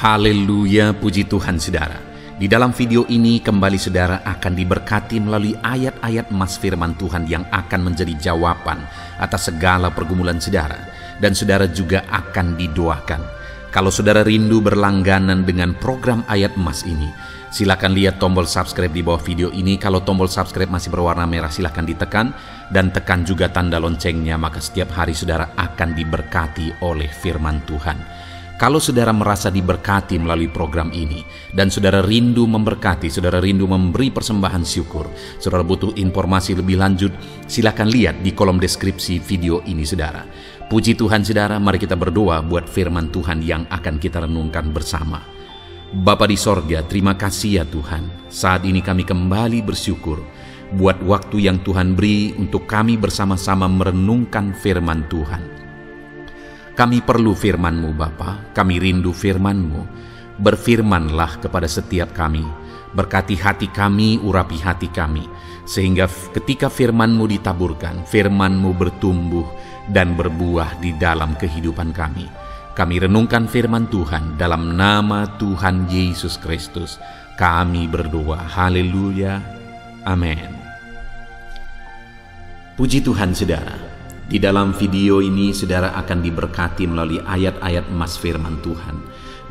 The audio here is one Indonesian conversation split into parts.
Haleluya, puji Tuhan saudara. Di dalam video ini kembali saudara akan diberkati melalui ayat-ayat emas firman Tuhan yang akan menjadi jawaban atas segala pergumulan saudara. Dan saudara juga akan didoakan. Kalau saudara rindu berlangganan dengan program ayat emas ini, silakan lihat tombol subscribe di bawah video ini. Kalau tombol subscribe masih berwarna merah, silakan ditekan. Dan tekan juga tanda loncengnya, maka setiap hari saudara akan diberkati oleh firman Tuhan. Kalau saudara merasa diberkati melalui program ini dan saudara rindu memberkati, saudara rindu memberi persembahan syukur, saudara butuh informasi lebih lanjut, silakan lihat di kolom deskripsi video ini saudara. Puji Tuhan saudara, mari kita berdoa buat firman Tuhan yang akan kita renungkan bersama. Bapa di sorga, terima kasih ya Tuhan. Saat ini kami kembali bersyukur buat waktu yang Tuhan beri untuk kami bersama-sama merenungkan firman Tuhan. Kami perlu firman-Mu Bapa, kami rindu firman-Mu. Berfirmanlah kepada setiap kami, berkati hati kami, urapi hati kami, sehingga ketika firman-Mu ditaburkan, firman-Mu bertumbuh dan berbuah di dalam kehidupan kami. Kami renungkan firman Tuhan dalam nama Tuhan Yesus Kristus. Kami berdoa, haleluya, amin. Puji Tuhan saudara. Di dalam video ini saudara akan diberkati melalui ayat-ayat emas firman Tuhan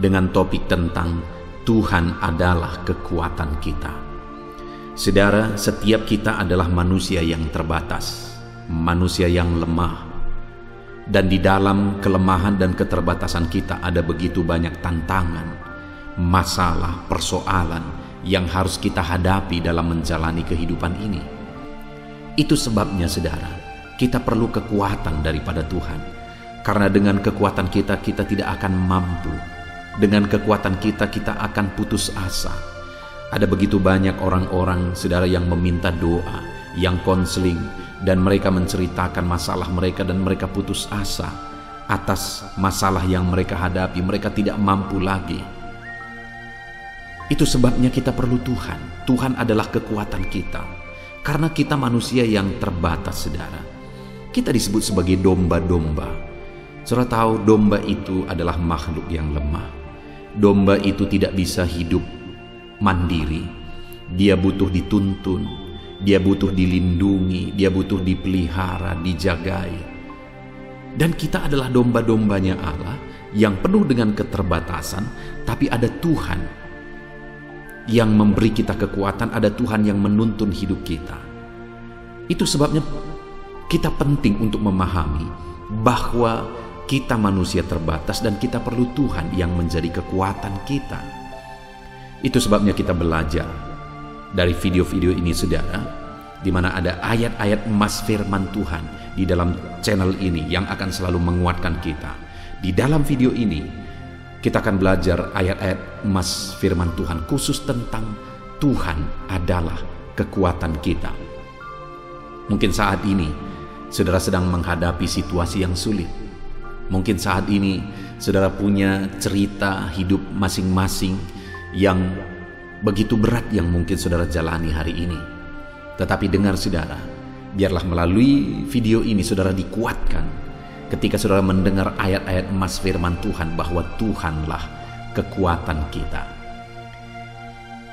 dengan topik tentang Tuhan adalah kekuatan kita. Saudara, setiap kita adalah manusia yang terbatas, manusia yang lemah. Dan di dalam kelemahan dan keterbatasan kita ada begitu banyak tantangan, masalah, persoalan yang harus kita hadapi dalam menjalani kehidupan ini. Itu sebabnya saudara, kita perlu kekuatan daripada Tuhan. Karena dengan kekuatan kita, kita tidak akan mampu. Dengan kekuatan kita, kita akan putus asa. Ada begitu banyak orang-orang, saudara, yang meminta doa, yang konseling, dan mereka menceritakan masalah mereka dan mereka putus asa atas masalah yang mereka hadapi. Mereka tidak mampu lagi. Itu sebabnya kita perlu Tuhan. Tuhan adalah kekuatan kita. Karena kita manusia yang terbatas, saudara. Kita disebut sebagai domba-domba. Saudara tahu domba itu adalah makhluk yang lemah. Domba itu tidak bisa hidup mandiri. Dia butuh dituntun, dia butuh dilindungi, dia butuh dipelihara, dijagai. Dan kita adalah domba-dombanya Allah yang penuh dengan keterbatasan, tapi ada Tuhan yang memberi kita kekuatan, ada Tuhan yang menuntun hidup kita. Itu sebabnya kita penting untuk memahami bahwa kita manusia terbatas dan kita perlu Tuhan yang menjadi kekuatan kita. Itu sebabnya kita belajar dari video-video ini saudara, di mana ada ayat-ayat emas firman Tuhan di dalam channel ini yang akan selalu menguatkan kita. Di dalam video ini kita akan belajar ayat-ayat emas firman Tuhan khusus tentang Tuhan adalah kekuatan kita. Mungkin saat ini saudara sedang menghadapi situasi yang sulit. Mungkin saat ini saudara punya cerita hidup masing-masing yang begitu berat yang mungkin saudara jalani hari ini. Tetapi dengar saudara, biarlah melalui video ini saudara dikuatkan ketika saudara mendengar ayat-ayat emas firman Tuhan bahwa Tuhanlah kekuatan kita.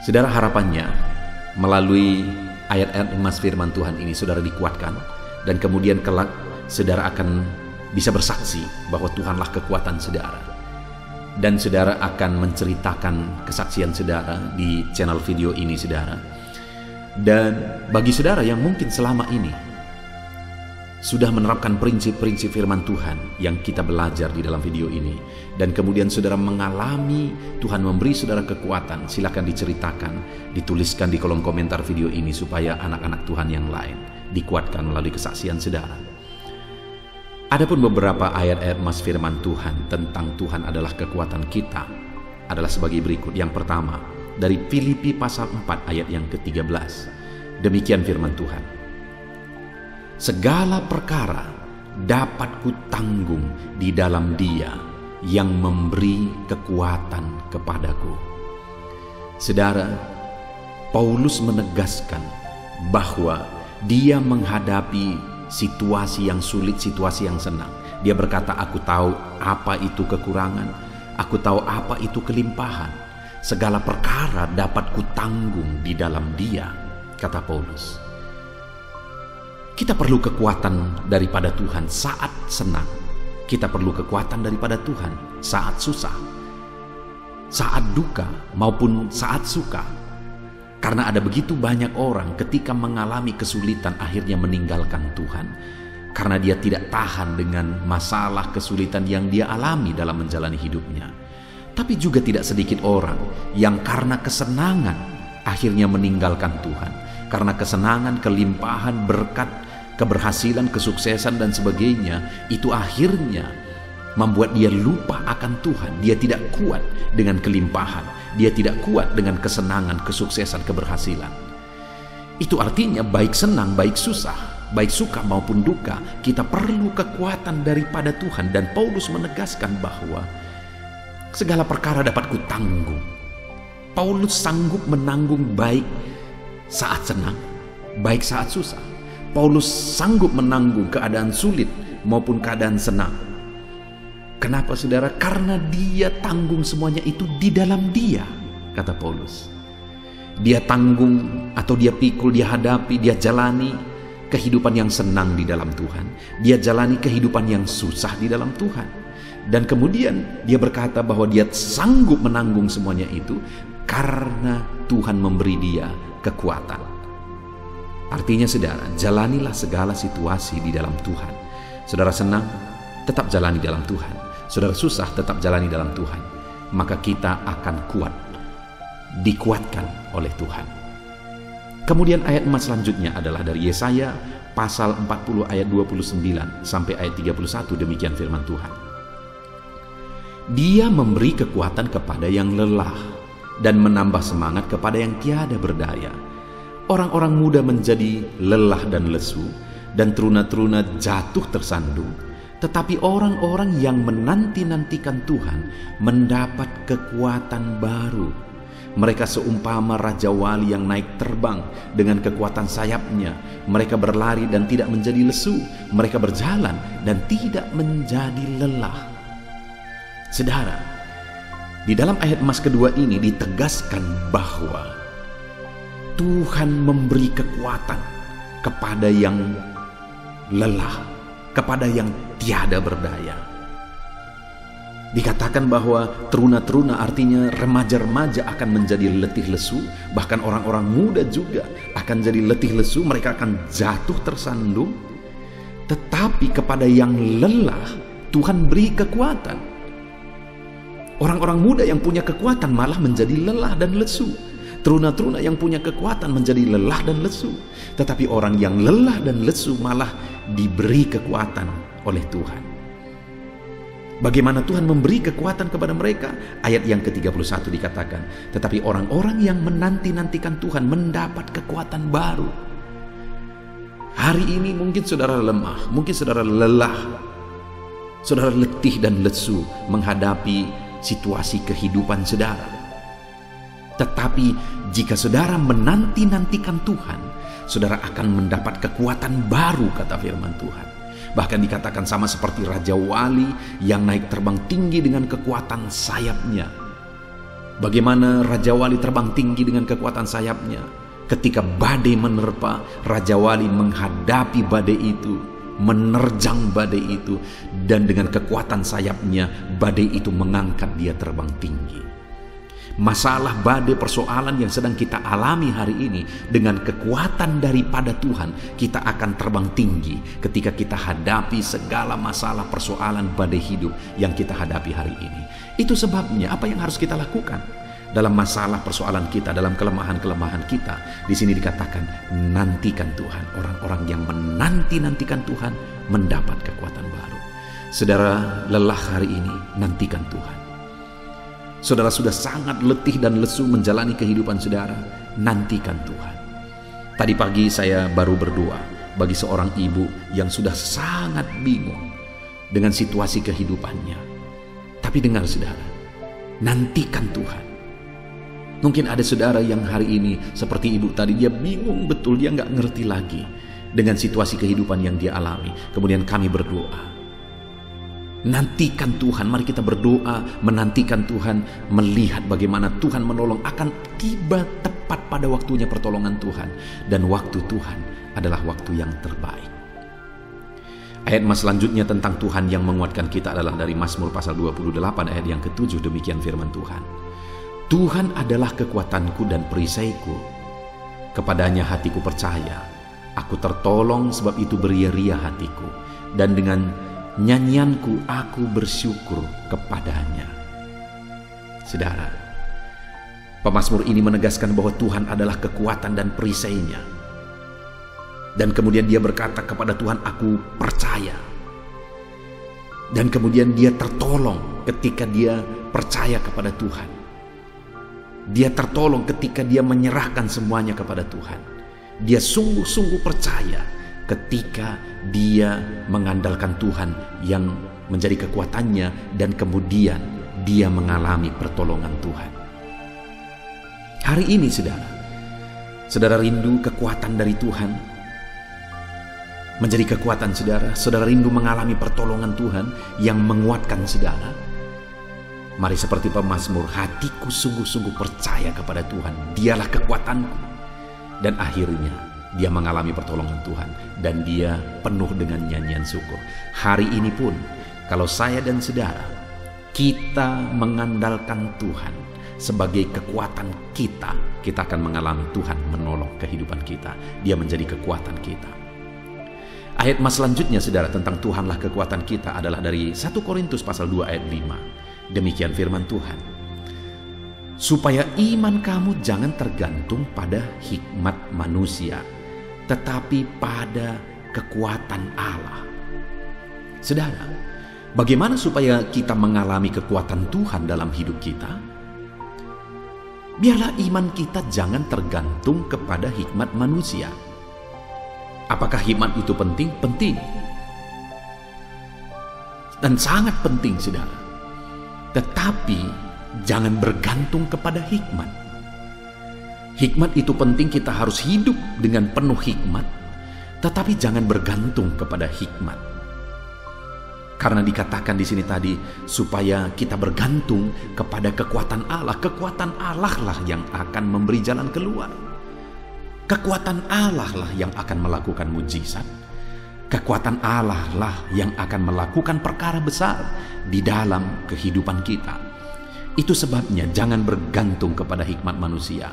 Saudara, harapannya melalui ayat-ayat emas firman Tuhan ini saudara dikuatkan. Dan kemudian kelak saudara akan bisa bersaksi bahwa Tuhanlah kekuatan saudara. Dan saudara akan menceritakan kesaksian saudara di channel video ini saudara. Dan bagi saudara yang mungkin selama ini sudah menerapkan prinsip-prinsip firman Tuhan yang kita belajar di dalam video ini, dan kemudian saudara mengalami Tuhan memberi saudara kekuatan, silakan diceritakan, dituliskan di kolom komentar video ini supaya anak-anak Tuhan yang lain dikuatkan melalui kesaksian saudara. Adapun beberapa ayat-ayat emas firman Tuhan tentang Tuhan adalah kekuatan kita adalah sebagai berikut. Yang pertama, dari Filipi pasal 4 ayat yang ke-13. Demikian firman Tuhan. Segala perkara dapat kutanggung di dalam Dia yang memberi kekuatan kepadaku. Saudara, Paulus menegaskan bahwa dia menghadapi situasi yang sulit, situasi yang senang. Dia berkata, aku tahu apa itu kekurangan, Aku tahu apa itu kelimpahan. Segala perkara dapat kutanggung di dalam Dia, kata Paulus. Kita perlu kekuatan daripada Tuhan saat senang. Kita perlu kekuatan daripada Tuhan saat susah, saat duka maupun saat suka. Karena ada begitu banyak orang ketika mengalami kesulitan akhirnya meninggalkan Tuhan. Karena dia tidak tahan dengan masalah kesulitan yang dia alami dalam menjalani hidupnya. Tapi juga tidak sedikit orang yang karena kesenangan akhirnya meninggalkan Tuhan. Karena kesenangan, kelimpahan, berkat, keberhasilan, kesuksesan dan sebagainya, itu akhirnya membuat dia lupa akan Tuhan. Dia tidak kuat dengan kelimpahan. Dia tidak kuat dengan kesenangan, kesuksesan, keberhasilan. Itu artinya baik senang, baik susah, baik suka maupun duka, kita perlu kekuatan daripada Tuhan. Dan Paulus menegaskan bahwa segala perkara dapat kutanggung. Paulus sanggup menanggung baik saat senang, baik saat susah. Paulus sanggup menanggung keadaan sulit maupun keadaan senang. Kenapa saudara? Karena dia tanggung semuanya itu di dalam Dia, kata Paulus. Dia tanggung atau dia pikul, dia hadapi, dia jalani kehidupan yang senang di dalam Tuhan. Dia jalani kehidupan yang susah di dalam Tuhan. Dan kemudian dia berkata bahwa dia sanggup menanggung semuanya itu karena Tuhan memberi dia kekuatan. Artinya saudara, jalanilah segala situasi di dalam Tuhan. Saudara senang, tetap jalani dalam Tuhan. Saudara susah, tetap jalani dalam Tuhan. Maka kita akan kuat, dikuatkan oleh Tuhan. Kemudian ayat emas selanjutnya adalah dari Yesaya pasal 40 ayat 29 sampai ayat 31. Demikian firman Tuhan. Dia memberi kekuatan kepada yang lelah dan menambah semangat kepada yang tiada berdaya. Orang-orang muda menjadi lelah dan lesu, dan teruna-teruna jatuh tersandung. Tetapi orang-orang yang menanti-nantikan Tuhan mendapat kekuatan baru. Mereka seumpama Raja Wali yang naik terbang dengan kekuatan sayapnya. Mereka berlari dan tidak menjadi lesu. Mereka berjalan dan tidak menjadi lelah. Saudara, di dalam ayat emas kedua ini ditegaskan bahwa Tuhan memberi kekuatan kepada yang lelah, kepada yang tiada berdaya. Dikatakan bahwa teruna-teruna artinya remaja-remaja akan menjadi letih lesu, bahkan orang-orang muda juga akan jadi letih lesu, mereka akan jatuh tersandung. Tetapi kepada yang lelah Tuhan beri kekuatan. Orang-orang muda yang punya kekuatan malah menjadi lelah dan lesu. Teruna-teruna yang punya kekuatan menjadi lelah dan lesu. Tetapi orang yang lelah dan lesu malah diberi kekuatan oleh Tuhan. Bagaimana Tuhan memberi kekuatan kepada mereka? Ayat yang ke-31 dikatakan, tetapi orang-orang yang menanti-nantikan Tuhan mendapat kekuatan baru. Hari ini mungkin saudara lemah, mungkin saudara lelah, saudara letih dan lesu menghadapi situasi kehidupan saudara. Tetapi jika saudara menanti-nantikan Tuhan, saudara akan mendapat kekuatan baru, kata firman Tuhan. Bahkan dikatakan sama seperti Raja Wali yang naik terbang tinggi dengan kekuatan sayapnya. Bagaimana Raja Wali terbang tinggi dengan kekuatan sayapnya? Ketika badai menerpa, Raja Wali menghadapi badai itu, menerjang badai itu, dan dengan kekuatan sayapnya badai itu mengangkat dia terbang tinggi. Masalah, badai, persoalan yang sedang kita alami hari ini, dengan kekuatan daripada Tuhan kita akan terbang tinggi ketika kita hadapi segala masalah, persoalan, badai hidup yang kita hadapi hari ini. Itu sebabnya apa yang harus kita lakukan dalam masalah persoalan kita, dalam kelemahan-kelemahan kita. Di sini dikatakan nantikan Tuhan. Orang-orang yang menanti-nantikan Tuhan mendapat kekuatan baru. Saudara lelah hari ini, nantikan Tuhan. Saudara sudah sangat letih dan lesu menjalani kehidupan saudara, nantikan Tuhan. Tadi pagi saya baru berdoa bagi seorang ibu yang sudah sangat bingung dengan situasi kehidupannya. Tapi dengar saudara, nantikan Tuhan. Mungkin ada saudara yang hari ini seperti ibu tadi, dia bingung betul, dia nggak ngerti lagi dengan situasi kehidupan yang dia alami. Kemudian kami berdoa. Nantikan Tuhan, mari kita berdoa menantikan Tuhan, melihat bagaimana Tuhan menolong, akan tiba tepat pada waktunya pertolongan Tuhan. Dan waktu Tuhan adalah waktu yang terbaik. Ayat selanjutnya tentang Tuhan yang menguatkan kita adalah dari Mazmur pasal 28 ayat yang ke-7. Demikian firman Tuhan. Tuhan adalah kekuatanku dan perisaiku. Kepadanya hatiku percaya. Aku tertolong, sebab itu beria-ria hatiku. Dan dengan nyanyianku aku bersyukur kepadanya. Saudara, pemazmur ini menegaskan bahwa Tuhan adalah kekuatan dan perisainya. Dan kemudian dia berkata kepada Tuhan, aku percaya. Dan kemudian dia tertolong ketika dia percaya kepada Tuhan. Dia tertolong ketika dia menyerahkan semuanya kepada Tuhan. Dia sungguh-sungguh percaya ketika dia mengandalkan Tuhan yang menjadi kekuatannya, dan kemudian dia mengalami pertolongan Tuhan. Hari ini saudara rindu kekuatan dari Tuhan menjadi kekuatan saudara rindu mengalami pertolongan Tuhan yang menguatkan saudara. Mari seperti pemazmur, hatiku sungguh-sungguh percaya kepada Tuhan, dialah kekuatanku. Dan akhirnya dia mengalami pertolongan Tuhan dan dia penuh dengan nyanyian syukur. Hari ini pun kalau saya dan saudara kita mengandalkan Tuhan sebagai kekuatan kita, kita akan mengalami Tuhan menolong kehidupan kita. Dia menjadi kekuatan kita. Ayat selanjutnya saudara tentang Tuhanlah kekuatan kita adalah dari 1 Korintus pasal 2 ayat 5. Demikian firman Tuhan. Supaya iman kamu jangan tergantung pada hikmat manusia, tetapi pada kekuatan Allah. Saudara, bagaimana supaya kita mengalami kekuatan Tuhan dalam hidup kita? Biarlah iman kita jangan tergantung kepada hikmat manusia. Apakah hikmat itu penting? Penting. Dan sangat penting, saudara. Tetapi jangan bergantung kepada hikmat. Hikmat itu penting, kita harus hidup dengan penuh hikmat, tetapi jangan bergantung kepada hikmat. Karena dikatakan di sini tadi supaya kita bergantung kepada kekuatan Allah. Kekuatan Allah lah yang akan memberi jalan keluar. Kekuatan Allah lah yang akan melakukan mujizat. Kekuatan Allah lah yang akan melakukan perkara besar di dalam kehidupan kita. Itu sebabnya jangan bergantung kepada hikmat manusia.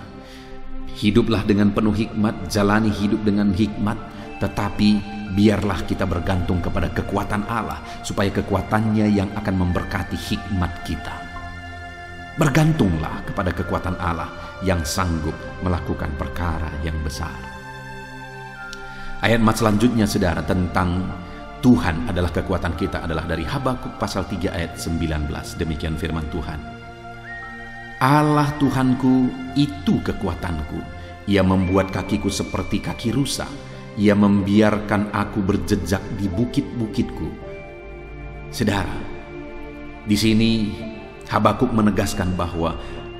Hiduplah dengan penuh hikmat, jalani hidup dengan hikmat, tetapi biarlah kita bergantung kepada kekuatan Allah, supaya kekuatannya yang akan memberkati hikmat kita. Bergantunglah kepada kekuatan Allah yang sanggup melakukan perkara yang besar. Ayat selanjutnya saudara tentang Tuhan adalah kekuatan kita adalah dari Habakuk pasal 3 ayat 19. Demikian firman Tuhan. Allah Tuhanku itu kekuatanku. Ia membuat kakiku seperti kaki rusa. Ia membiarkan aku berjejak di bukit-bukitku. Saudara, di sini Habakuk menegaskan bahwa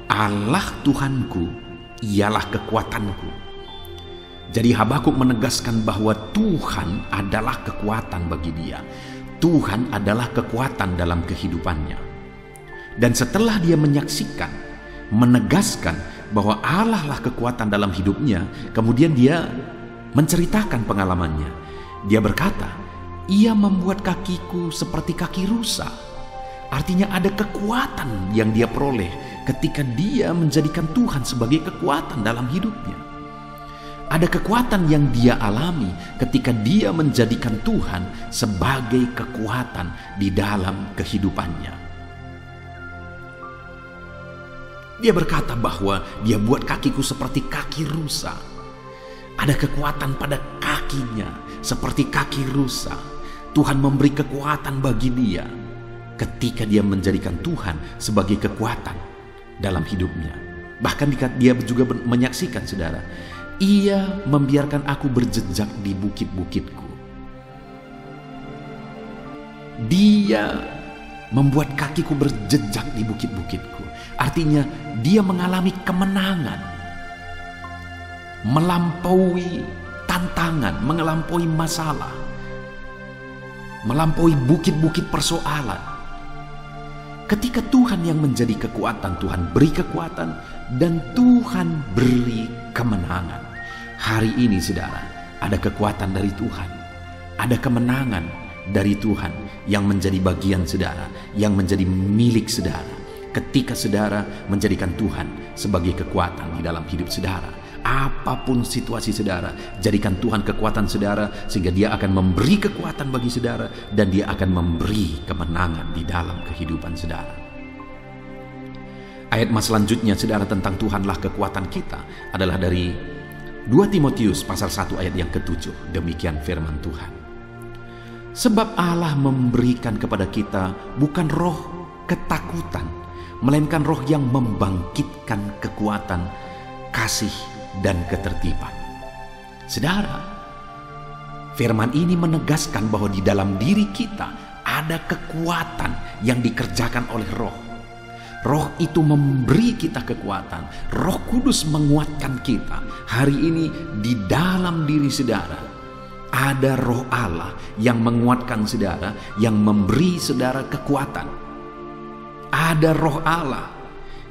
Allah Tuhanku ialah kekuatanku. Jadi Habakuk menegaskan bahwa Tuhan adalah kekuatan bagi dia. Tuhan adalah kekuatan dalam kehidupannya. Dan setelah dia menyaksikan, menegaskan bahwa Allah lah kekuatan dalam hidupnya, kemudian dia menceritakan pengalamannya. Dia berkata, ia membuat kakiku seperti kaki rusa. Artinya ada kekuatan yang dia peroleh ketika dia menjadikan Tuhan sebagai kekuatan dalam hidupnya. Ada kekuatan yang dia alami ketika dia menjadikan Tuhan sebagai kekuatan di dalam kehidupannya. Dia berkata bahwa dia buat kakiku seperti kaki rusa. Ada kekuatan pada kakinya seperti kaki rusa. Tuhan memberi kekuatan bagi dia ketika dia menjadikan Tuhan sebagai kekuatan dalam hidupnya. Bahkan dia juga menyaksikan saudara, ia membiarkan aku berjejak di bukit-bukitku. Dia membuat kakiku berjejak di bukit-bukitku. Artinya dia mengalami kemenangan, melampaui tantangan, melampaui masalah. melampaui bukit-bukit persoalan. Ketika Tuhan yang menjadi kekuatan, Tuhan beri kekuatan dan Tuhan beri kemenangan. Hari ini saudara, ada kekuatan dari Tuhan, ada kemenangan dari Tuhan yang menjadi bagian saudara, yang menjadi milik saudara. Ketika saudara menjadikan Tuhan sebagai kekuatan di dalam hidup saudara, apapun situasi saudara, jadikan Tuhan kekuatan saudara, sehingga Dia akan memberi kekuatan bagi saudara dan Dia akan memberi kemenangan di dalam kehidupan saudara. Ayat mas selanjutnya saudara tentang Tuhanlah kekuatan kita adalah dari 2 Timotius pasal 1 ayat yang ke-7. Demikian firman Tuhan. Sebab Allah memberikan kepada kita bukan roh ketakutan, melainkan roh yang membangkitkan kekuatan, kasih, dan ketertiban. Saudara, firman ini menegaskan bahwa di dalam diri kita ada kekuatan yang dikerjakan oleh roh. Roh itu memberi kita kekuatan. Roh Kudus menguatkan kita. Hari ini di dalam diri saudara ada roh Allah yang menguatkan saudara, yang memberi saudara kekuatan. Ada roh Allah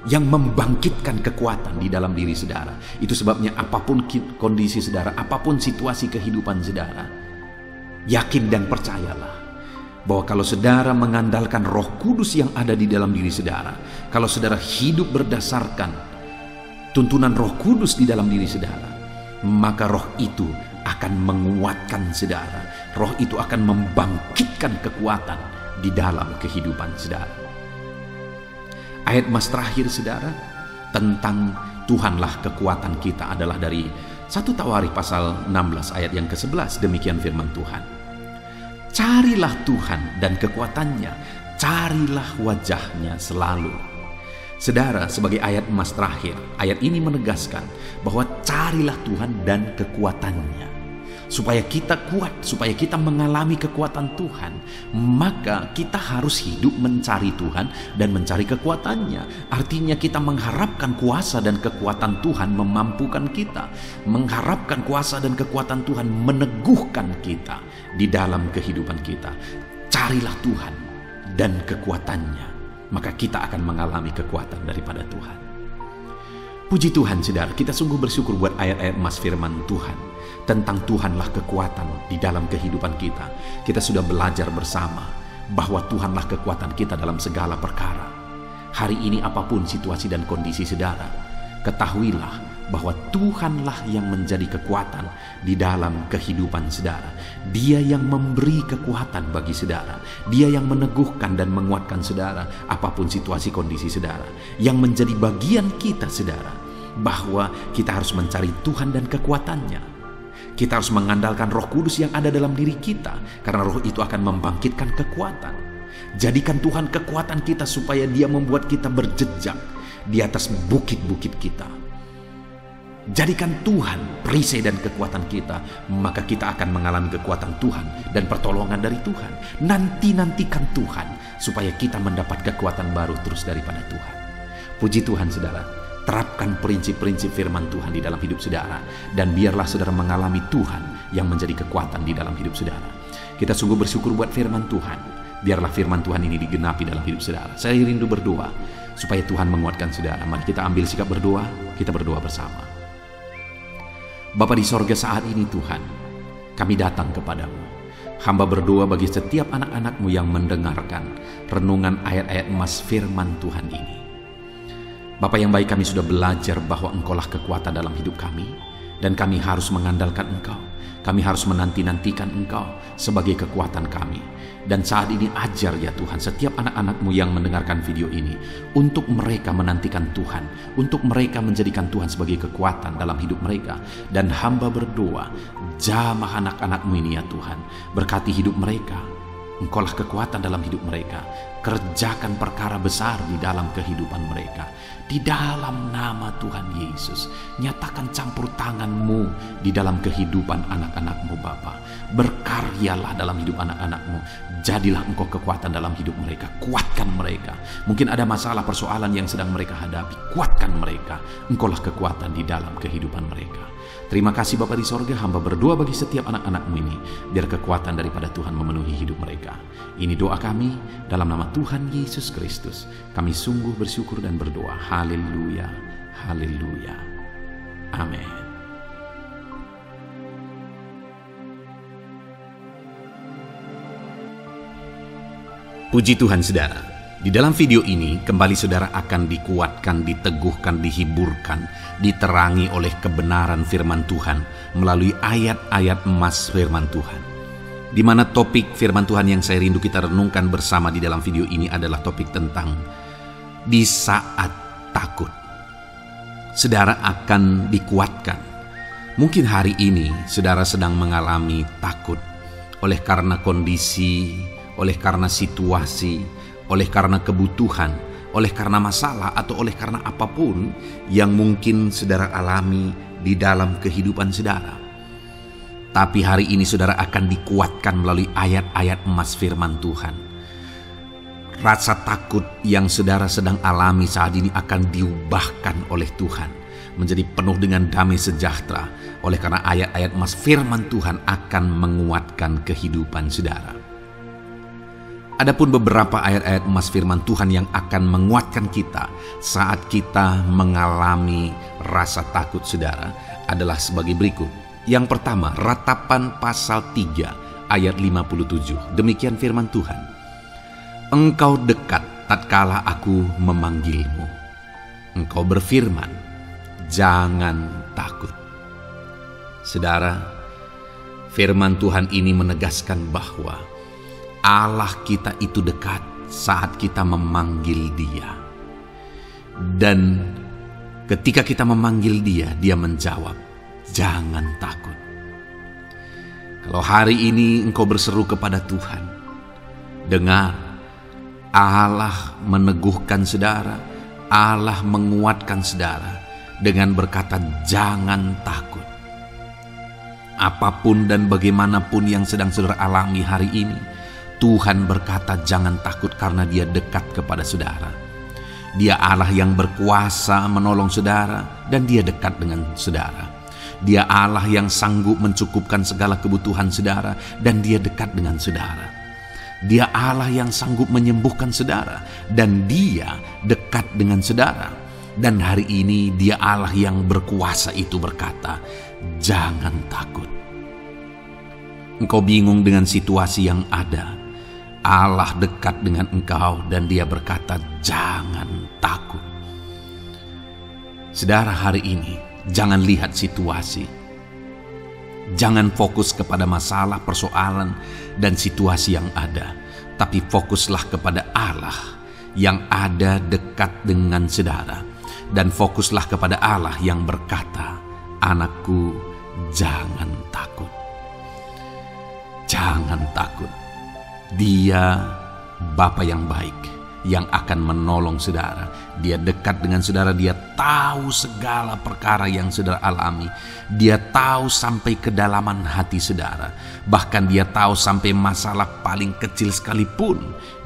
yang membangkitkan kekuatan di dalam diri saudara. Itu sebabnya apapun kondisi saudara, apapun situasi kehidupan saudara, yakin dan percayalah bahwa kalau saudara mengandalkan Roh Kudus yang ada di dalam diri saudara, kalau saudara hidup berdasarkan tuntunan Roh Kudus di dalam diri saudara, maka roh itu akan menguatkan saudara. Roh itu akan membangkitkan kekuatan di dalam kehidupan saudara. Ayat mas terakhir saudara tentang Tuhanlah kekuatan kita adalah dari 1 Tawarikh pasal 16 ayat yang ke-11. Demikian firman Tuhan. Carilah Tuhan dan kekuatannya, carilah wajahnya selalu. Saudara, sebagai ayat emas terakhir, ayat ini menegaskan bahwa carilah Tuhan dan kekuatannya. Supaya kita kuat, supaya kita mengalami kekuatan Tuhan, maka kita harus hidup mencari Tuhan dan mencari kekuatannya. Artinya kita mengharapkan kuasa dan kekuatan Tuhan memampukan kita, mengharapkan kuasa dan kekuatan Tuhan meneguhkan kita di dalam kehidupan kita. Carilah Tuhan dan kekuatannya, maka kita akan mengalami kekuatan daripada Tuhan. Puji Tuhan saudara, kita sungguh bersyukur buat ayat-ayat emas firman Tuhan tentang Tuhanlah kekuatan di dalam kehidupan kita. Kita sudah belajar bersama bahwa Tuhanlah kekuatan kita dalam segala perkara. Hari ini apapun situasi dan kondisi saudara, ketahuilah bahwa Tuhanlah yang menjadi kekuatan di dalam kehidupan saudara. Dia yang memberi kekuatan bagi saudara. Dia yang meneguhkan dan menguatkan saudara apapun situasi kondisi saudara. Yang menjadi bagian kita saudara, bahwa kita harus mencari Tuhan dan kekuatannya. Kita harus mengandalkan Roh Kudus yang ada dalam diri kita, karena Roh itu akan membangkitkan kekuatan. Jadikan Tuhan kekuatan kita supaya Dia membuat kita berjejak di atas bukit-bukit kita. Jadikan Tuhan perisai dan kekuatan kita, maka kita akan mengalami kekuatan Tuhan dan pertolongan dari Tuhan. Nantikan Tuhan supaya kita mendapat kekuatan baru terus daripada Tuhan. Puji Tuhan saudara. Terapkan prinsip-prinsip firman Tuhan di dalam hidup saudara, dan biarlah saudara mengalami Tuhan yang menjadi kekuatan di dalam hidup saudara. Kita sungguh bersyukur buat firman Tuhan. Biarlah firman Tuhan ini digenapi dalam hidup saudara. Saya rindu berdoa supaya Tuhan menguatkan saudara. Mari kita ambil sikap berdoa, kita berdoa bersama. Bapa di sorga, saat ini Tuhan, kami datang kepadamu. Hamba berdoa bagi setiap anak-anak-Mu yang mendengarkan renungan ayat-ayat emas firman Tuhan ini. Bapa yang baik, kami sudah belajar bahwa Engkaulah kekuatan dalam hidup kami, dan kami harus mengandalkan Engkau. Kami harus menanti-nantikan Engkau sebagai kekuatan kami. Dan saat ini ajar ya Tuhan setiap anak-anak-Mu yang mendengarkan video ini, untuk mereka menantikan Tuhan, untuk mereka menjadikan Tuhan sebagai kekuatan dalam hidup mereka. Dan hamba berdoa, jamah anak-anak-Mu ini ya Tuhan, berkati hidup mereka. Engkaulah kekuatan dalam hidup mereka. Kerjakan perkara besar di dalam kehidupan mereka. Di dalam nama Tuhan Yesus, nyatakan campur tangan-Mu di dalam kehidupan anak-anak-Mu Bapa. Berkaryalah dalam hidup anak-anak-Mu. Jadilah Engkau kekuatan dalam hidup mereka. Kuatkan mereka. Mungkin ada masalah persoalan yang sedang mereka hadapi. Kuatkan mereka. Engkaulah kekuatan di dalam kehidupan mereka. Terima kasih Bapa di sorga, hamba berdoa bagi setiap anak-anak-Mu ini, biar kekuatan daripada Tuhan memenuhi hidup mereka. Ini doa kami dalam nama Tuhan Yesus Kristus. Kami sungguh bersyukur dan berdoa. Haleluya, haleluya, amin. Puji Tuhan saudara. Di dalam video ini, kembali saudara akan dikuatkan, diteguhkan, dihiburkan, diterangi oleh kebenaran firman Tuhan melalui ayat-ayat emas firman Tuhan. Di mana topik firman Tuhan yang saya rindu kita renungkan bersama di dalam video ini adalah topik tentang di saat takut. Saudara akan dikuatkan. Mungkin hari ini saudara sedang mengalami takut oleh karena kondisi, oleh karena situasi, oleh karena kebutuhan, oleh karena masalah, atau oleh karena apapun yang mungkin saudara alami di dalam kehidupan saudara. Tapi hari ini saudara akan dikuatkan melalui ayat-ayat emas firman Tuhan. Rasa takut yang saudara sedang alami saat ini akan diubahkan oleh Tuhan menjadi penuh dengan damai sejahtera, oleh karena ayat-ayat emas firman Tuhan akan menguatkan kehidupan saudara. Adapun beberapa ayat-ayat emas firman Tuhan yang akan menguatkan kita saat kita mengalami rasa takut saudara adalah sebagai berikut. Yang pertama, Ratapan pasal 3 ayat 57. Demikian firman Tuhan. Engkau dekat tatkala aku memanggilmu. Engkau berfirman, jangan takut. Saudara, firman Tuhan ini menegaskan bahwa Allah kita itu dekat saat kita memanggil Dia. Dan ketika kita memanggil Dia, Dia menjawab, jangan takut. Kalau hari ini engkau berseru kepada Tuhan, dengar, Allah meneguhkan saudara, Allah menguatkan saudara dengan berkata, jangan takut. Apapun dan bagaimanapun yang sedang saudara alami hari ini, Tuhan berkata jangan takut karena Dia dekat kepada saudara. Dia Allah yang berkuasa menolong saudara dan Dia dekat dengan saudara. Dia Allah yang sanggup mencukupkan segala kebutuhan saudara dan Dia dekat dengan saudara. Dia Allah yang sanggup menyembuhkan saudara dan Dia dekat dengan saudara. Dan hari ini Dia Allah yang berkuasa itu berkata, jangan takut. Engkau bingung dengan situasi yang ada. Allah dekat dengan engkau dan Dia berkata, jangan takut. Saudara, hari ini jangan lihat situasi. Jangan fokus kepada masalah, persoalan, dan situasi yang ada. Tapi fokuslah kepada Allah yang ada dekat dengan saudara. Dan fokuslah kepada Allah yang berkata, anakku, jangan takut. Jangan takut. Dia Bapa yang baik yang akan menolong saudara. Dia dekat dengan saudara. Dia tahu segala perkara yang saudara alami. Dia tahu sampai kedalaman hati saudara. Bahkan Dia tahu sampai masalah paling kecil sekalipun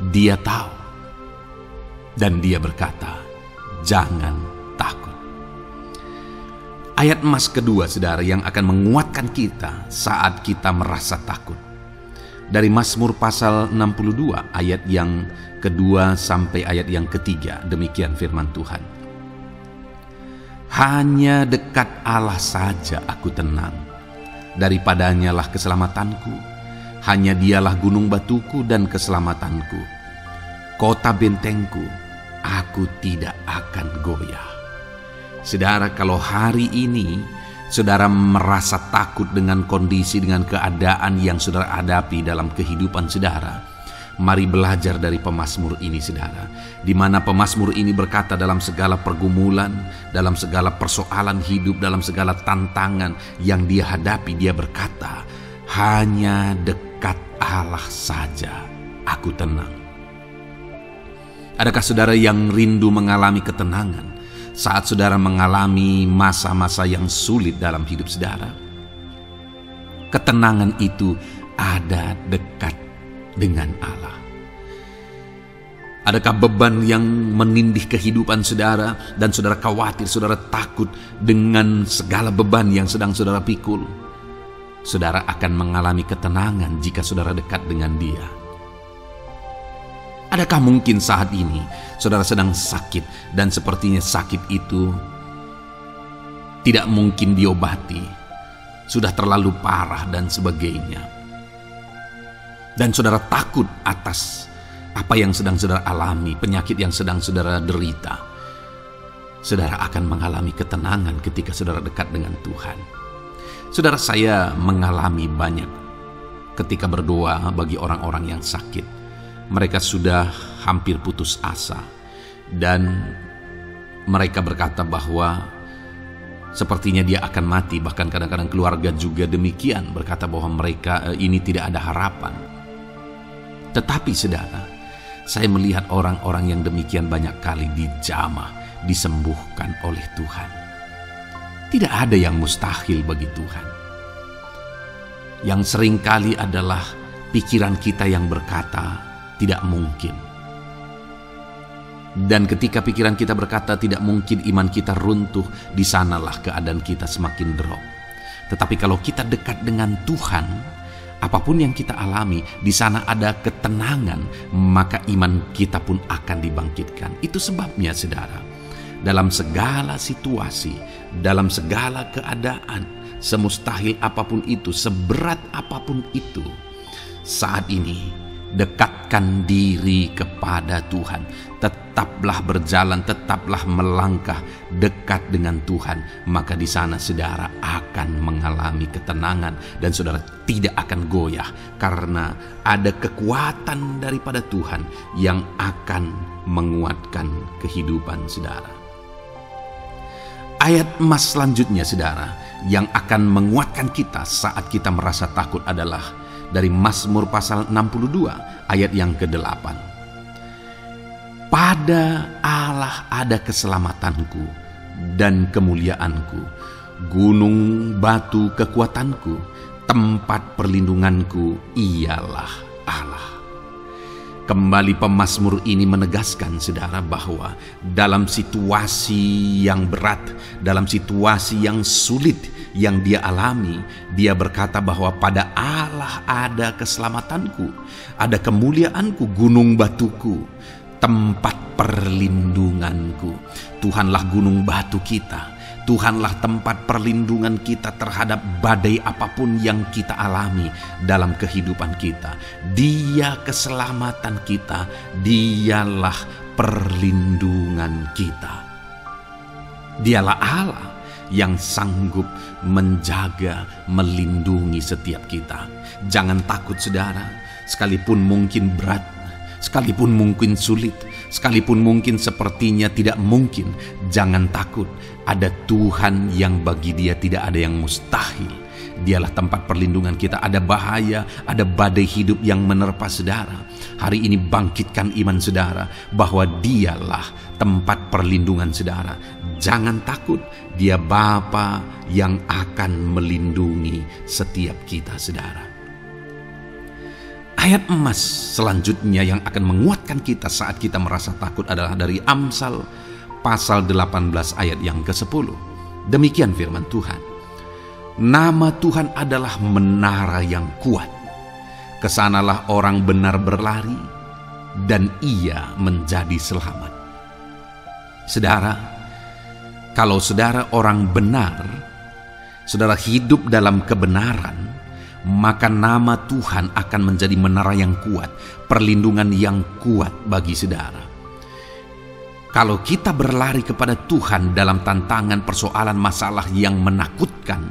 Dia tahu. Dan Dia berkata, jangan takut. Ayat emas kedua saudara yang akan menguatkan kita saat kita merasa takut. Dari Mazmur pasal 62 ayat yang kedua sampai ayat yang ketiga. Demikian firman Tuhan. Hanya dekat Allah saja aku tenang. Daripadanya lah keselamatanku. Hanya Dialah gunung batuku dan keselamatanku. Kota bentengku, aku tidak akan goyah. Saudara, kalau hari ini saudara merasa takut dengan kondisi, dengan keadaan yang saudara hadapi dalam kehidupan saudara, mari belajar dari pemazmur ini saudara. Di mana pemazmur ini berkata dalam segala pergumulan, dalam segala persoalan hidup, dalam segala tantangan yang dia hadapi, dia berkata, hanya dekat Allah saja aku tenang. Adakah saudara yang rindu mengalami ketenangan saat saudara mengalami masa-masa yang sulit dalam hidup saudara? Ketenangan itu ada dekat dengan Allah. Adakah beban yang menindih kehidupan saudara dan saudara khawatir, saudara takut dengan segala beban yang sedang saudara pikul? Saudara akan mengalami ketenangan jika saudara dekat dengan Dia. Adakah mungkin saat ini saudara sedang sakit dan sepertinya sakit itu tidak mungkin diobati, sudah terlalu parah dan sebagainya, dan saudara takut atas apa yang sedang saudara alami, penyakit yang sedang saudara derita? Saudara akan mengalami ketenangan ketika saudara dekat dengan Tuhan. Saudara, saya mengalami banyak ketika berdoa bagi orang-orang yang sakit. Mereka sudah hampir putus asa dan mereka berkata bahwa sepertinya dia akan mati. Bahkan kadang-kadang keluarga juga demikian, berkata bahwa mereka ini tidak ada harapan. Tetapi saudara, saya melihat orang-orang yang demikian banyak kali dijamah, disembuhkan oleh Tuhan. Tidak ada yang mustahil bagi Tuhan. Yang seringkali adalah pikiran kita yang berkata tidak mungkin. Dan ketika pikiran kita berkata tidak mungkin, iman kita runtuh, di sanalah keadaan kita semakin drop. Tetapi kalau kita dekat dengan Tuhan, apapun yang kita alami, di sana ada ketenangan, maka iman kita pun akan dibangkitkan. Itu sebabnya saudara, dalam segala situasi, dalam segala keadaan, semustahil apapun itu, seberat apapun itu, saat ini dekatkan diri kepada Tuhan. Tetaplah berjalan, tetaplah melangkah dekat dengan Tuhan. Maka di sana saudara akan mengalami ketenangan dan saudara tidak akan goyah, karena ada kekuatan daripada Tuhan yang akan menguatkan kehidupan saudara. Ayat emas selanjutnya saudara yang akan menguatkan kita saat kita merasa takut adalah dari Mazmur pasal 62 ayat yang ke-8. Pada Allah ada keselamatanku dan kemuliaanku, gunung batu kekuatanku, tempat perlindunganku ialah Allah. Kembali pemazmur ini menegaskan saudara bahwa dalam situasi yang berat, dalam situasi yang sulit yang dia alami, dia berkata bahwa pada Allah ada keselamatanku, ada kemuliaanku, gunung batuku, tempat perlindunganku. Tuhanlah gunung batu kita. Tuhanlah tempat perlindungan kita terhadap badai apapun yang kita alami dalam kehidupan kita. Dia keselamatan kita, dialah perlindungan kita. Dialah Allah yang sanggup menjaga, melindungi setiap kita. Jangan takut saudara, sekalipun mungkin berat, sekalipun mungkin sulit, sekalipun mungkin sepertinya tidak mungkin, jangan takut. Ada Tuhan yang bagi Dia tidak ada yang mustahil. Dialah tempat perlindungan kita. Ada bahaya, ada badai hidup yang menerpa saudara. Hari ini bangkitkan iman saudara bahwa Dialah tempat perlindungan saudara. Jangan takut, Dia Bapa yang akan melindungi setiap kita saudara. Ayat emas selanjutnya yang akan menguatkan kita saat kita merasa takut adalah dari Amsal pasal 18 ayat yang ke-10. Demikian firman Tuhan. Nama Tuhan adalah menara yang kuat. Kesanalah orang benar berlari dan ia menjadi selamat. Saudara, kalau saudara orang benar, saudara hidup dalam kebenaran, maka nama Tuhan akan menjadi menara yang kuat, perlindungan yang kuat bagi saudara. Kalau kita berlari kepada Tuhan dalam tantangan, persoalan, masalah yang menakutkan,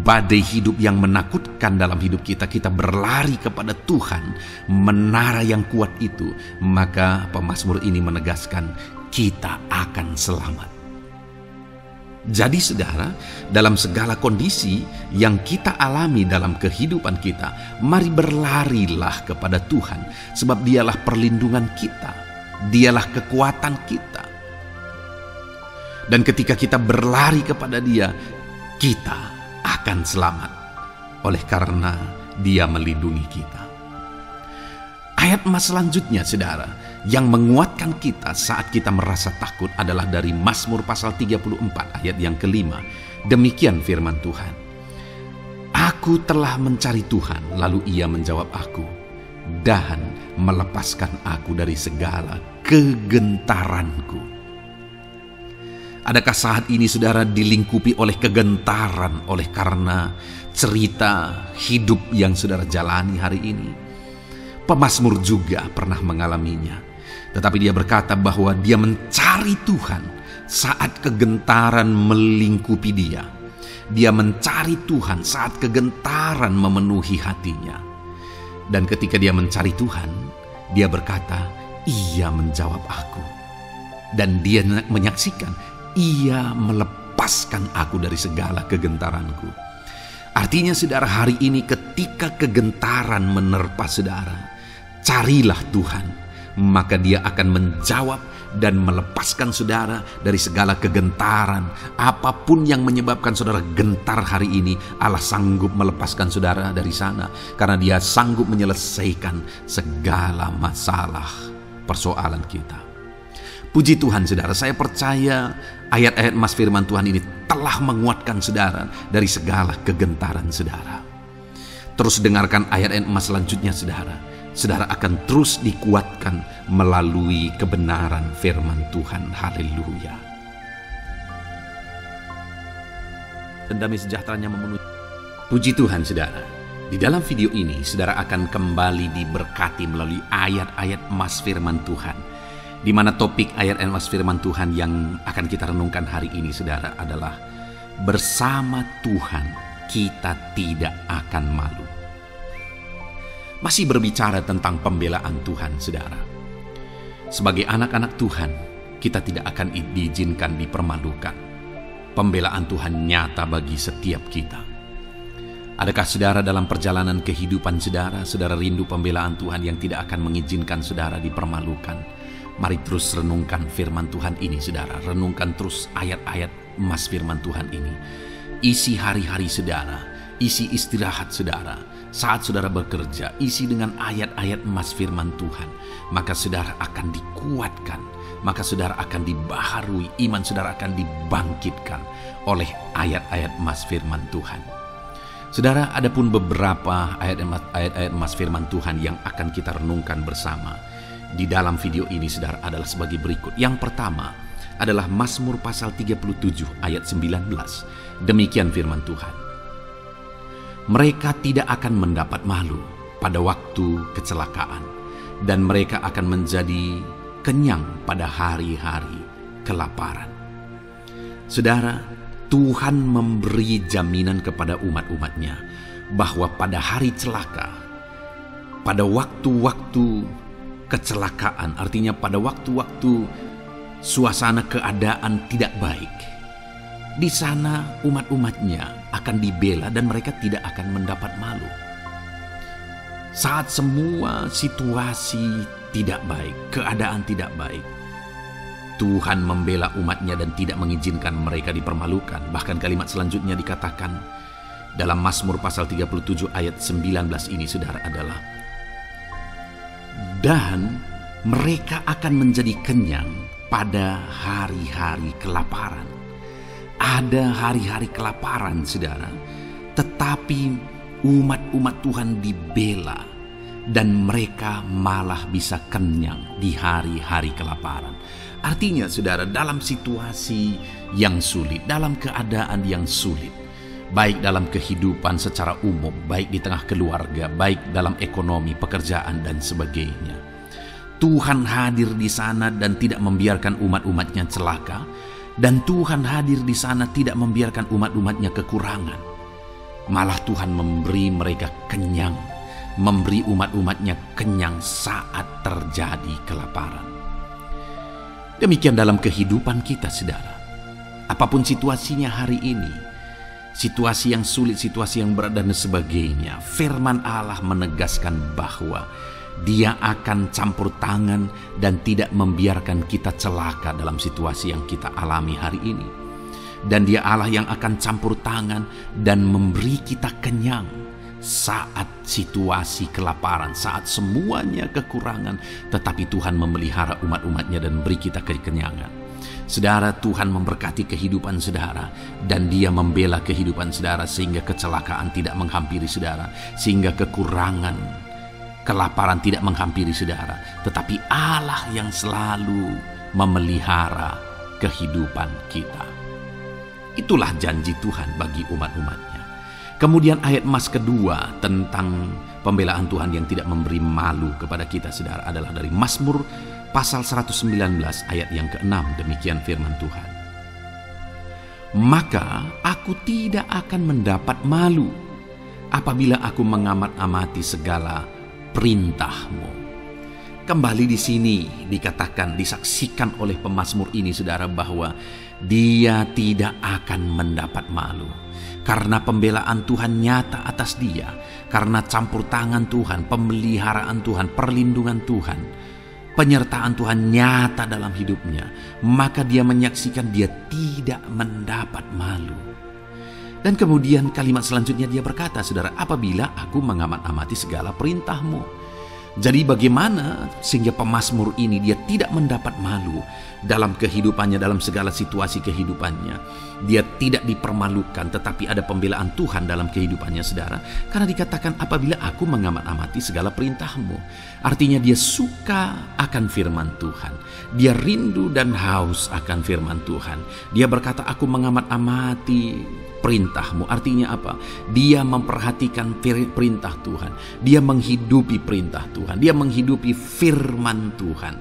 badai hidup yang menakutkan dalam hidup kita, kita berlari kepada Tuhan, menara yang kuat itu, maka pemazmur ini menegaskan kita akan selamat. Jadi saudara, dalam segala kondisi yang kita alami dalam kehidupan kita, mari berlarilah kepada Tuhan, sebab Dialah perlindungan kita. Dialah kekuatan kita. Dan ketika kita berlari kepada Dia, kita akan selamat. Oleh karena Dia melindungi kita. Ayat emas selanjutnya, saudara, yang menguatkan kita saat kita merasa takut adalah dari Mazmur pasal 34 ayat yang kelima. Demikian firman Tuhan. Aku telah mencari Tuhan, lalu Ia menjawab aku dan melepaskan aku dari segala kegentaranku. Adakah saat ini saudara dilingkupi oleh kegentaran oleh karena cerita hidup yang saudara jalani hari ini? Pemazmur juga pernah mengalaminya. Tetapi dia berkata bahwa dia mencari Tuhan saat kegentaran melingkupi dia. Dia mencari Tuhan saat kegentaran memenuhi hatinya. Dan ketika dia mencari Tuhan, dia berkata, Ia menjawab aku. Dan dia menyaksikan, Ia melepaskan aku dari segala kegentaranku. Artinya saudara, hari ini ketika kegentaran menerpa saudara, carilah Tuhan, maka Dia akan menjawab dan melepaskan saudara dari segala kegentaran. Apapun yang menyebabkan saudara gentar hari ini, Allah sanggup melepaskan saudara dari sana, karena Dia sanggup menyelesaikan segala masalah persoalan kita. Puji Tuhan saudara, saya percaya ayat-ayat emas firman Tuhan ini telah menguatkan saudara dari segala kegentaran saudara. Terus dengarkan ayat-ayat emas selanjutnya saudara. Saudara akan terus dikuatkan melalui kebenaran firman Tuhan. Haleluya. Dan damai sejahteranya memenuhi. Puji Tuhan saudara. Di dalam video ini saudara akan kembali diberkati melalui ayat-ayat emas firman Tuhan. Di mana topik ayat emas firman Tuhan yang akan kita renungkan hari ini saudara adalah bersama Tuhan kita tidak akan malu. Masih berbicara tentang pembelaan Tuhan, saudara. Sebagai anak-anak Tuhan, kita tidak akan diizinkan dipermalukan. Pembelaan Tuhan nyata bagi setiap kita. Adakah saudara dalam perjalanan kehidupan saudara, saudara rindu pembelaan Tuhan yang tidak akan mengizinkan saudara dipermalukan? Mari terus renungkan firman Tuhan ini, saudara. Renungkan terus ayat-ayat emas firman Tuhan ini. Isi hari-hari saudara, isi istirahat saudara. Saat saudara bekerja, isi dengan ayat-ayat emas firman Tuhan. Maka saudara akan dikuatkan. Maka saudara akan dibaharui. Iman saudara akan dibangkitkan oleh ayat-ayat emas firman Tuhan. Saudara, ada pun beberapa ayat-ayat emas firman Tuhan yang akan kita renungkan bersama. Di dalam video ini saudara adalah sebagai berikut. Yang pertama adalah Mazmur pasal 37 ayat 19. Demikian firman Tuhan. Mereka tidak akan mendapat malu pada waktu kecelakaan, dan mereka akan menjadi kenyang pada hari-hari kelaparan. Saudara, Tuhan memberi jaminan kepada umat-umatnya bahwa pada hari celaka, pada waktu-waktu kecelakaan, artinya pada waktu-waktu suasana keadaan tidak baik, di sana umat-umatnya akan dibela dan mereka tidak akan mendapat malu. Saat semua situasi tidak baik, keadaan tidak baik, Tuhan membela umatnya dan tidak mengizinkan mereka dipermalukan. Bahkan kalimat selanjutnya dikatakan dalam Mazmur pasal 37 ayat 19 ini saudara adalah, dan mereka akan menjadi kenyang pada hari-hari kelaparan. Ada hari-hari kelaparan saudara, tetapi umat-umat Tuhan dibela dan mereka malah bisa kenyang di hari-hari kelaparan. Artinya saudara, dalam situasi yang sulit, dalam keadaan yang sulit, baik dalam kehidupan secara umum, baik di tengah keluarga, baik dalam ekonomi, pekerjaan dan sebagainya, Tuhan hadir di sana dan tidak membiarkan umat-umatnya celaka. Dan Tuhan hadir di sana tidak membiarkan umat-umatnya kekurangan. Malah Tuhan memberi mereka kenyang, memberi umat-umatnya kenyang saat terjadi kelaparan. Demikian dalam kehidupan kita saudara. Apapun situasinya hari ini, situasi yang sulit, situasi yang berat dan sebagainya, firman Allah menegaskan bahwa Dia akan campur tangan dan tidak membiarkan kita celaka dalam situasi yang kita alami hari ini. Dan Dia Allah yang akan campur tangan dan memberi kita kenyang saat situasi kelaparan, saat semuanya kekurangan, tetapi Tuhan memelihara umat-umatnya dan beri kita kekenyangan. Saudara, Tuhan memberkati kehidupan saudara, dan Dia membela kehidupan saudara sehingga kecelakaan tidak menghampiri saudara, sehingga kekurangan, kelaparan tidak menghampiri saudara. Tetapi Allah yang selalu memelihara kehidupan kita. Itulah janji Tuhan bagi umat-umatnya. Kemudian ayat emas kedua tentang pembelaan Tuhan yang tidak memberi malu kepada kita saudara adalah dari Mazmur pasal 119 ayat yang ke-6. Demikian firman Tuhan. Maka aku tidak akan mendapat malu apabila aku mengamat-amati segala perintah-Mu. Kembali di sini dikatakan, disaksikan oleh pemazmur ini saudara, bahwa dia tidak akan mendapat malu. Karena pembelaan Tuhan nyata atas dia, karena campur tangan Tuhan, pemeliharaan Tuhan, perlindungan Tuhan, penyertaan Tuhan nyata dalam hidupnya, maka dia menyaksikan dia tidak mendapat malu. Dan kemudian kalimat selanjutnya dia berkata, saudara, apabila aku mengamat-amati segala perintah-Mu. Jadi bagaimana sehingga pemazmur ini dia tidak mendapat malu dalam kehidupannya, dalam segala situasi kehidupannya. Dia tidak dipermalukan, tetapi ada pembelaan Tuhan dalam kehidupannya saudara. Karena dikatakan apabila aku mengamat-amati segala perintah-Mu. Artinya dia suka akan firman Tuhan. Dia rindu dan haus akan firman Tuhan. Dia berkata aku mengamat-amati perintah-Mu. Artinya apa? Dia memperhatikan perintah Tuhan. Dia menghidupi perintah Tuhan. Dia menghidupi firman Tuhan.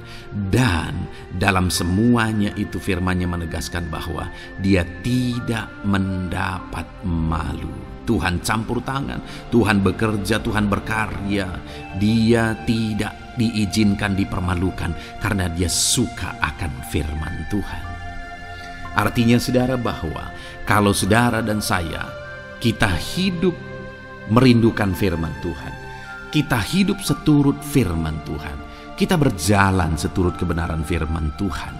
Dan dalam semuanya itu firman-Nya menegaskan bahwa dia tidak mendapat malu. Tuhan campur tangan, Tuhan bekerja, Tuhan berkarya. Dia tidak diizinkan dipermalukan karena dia suka akan firman Tuhan. Artinya saudara bahwa kalau saudara dan saya, kita hidup merindukan firman Tuhan, kita hidup seturut firman Tuhan, kita berjalan seturut kebenaran firman Tuhan,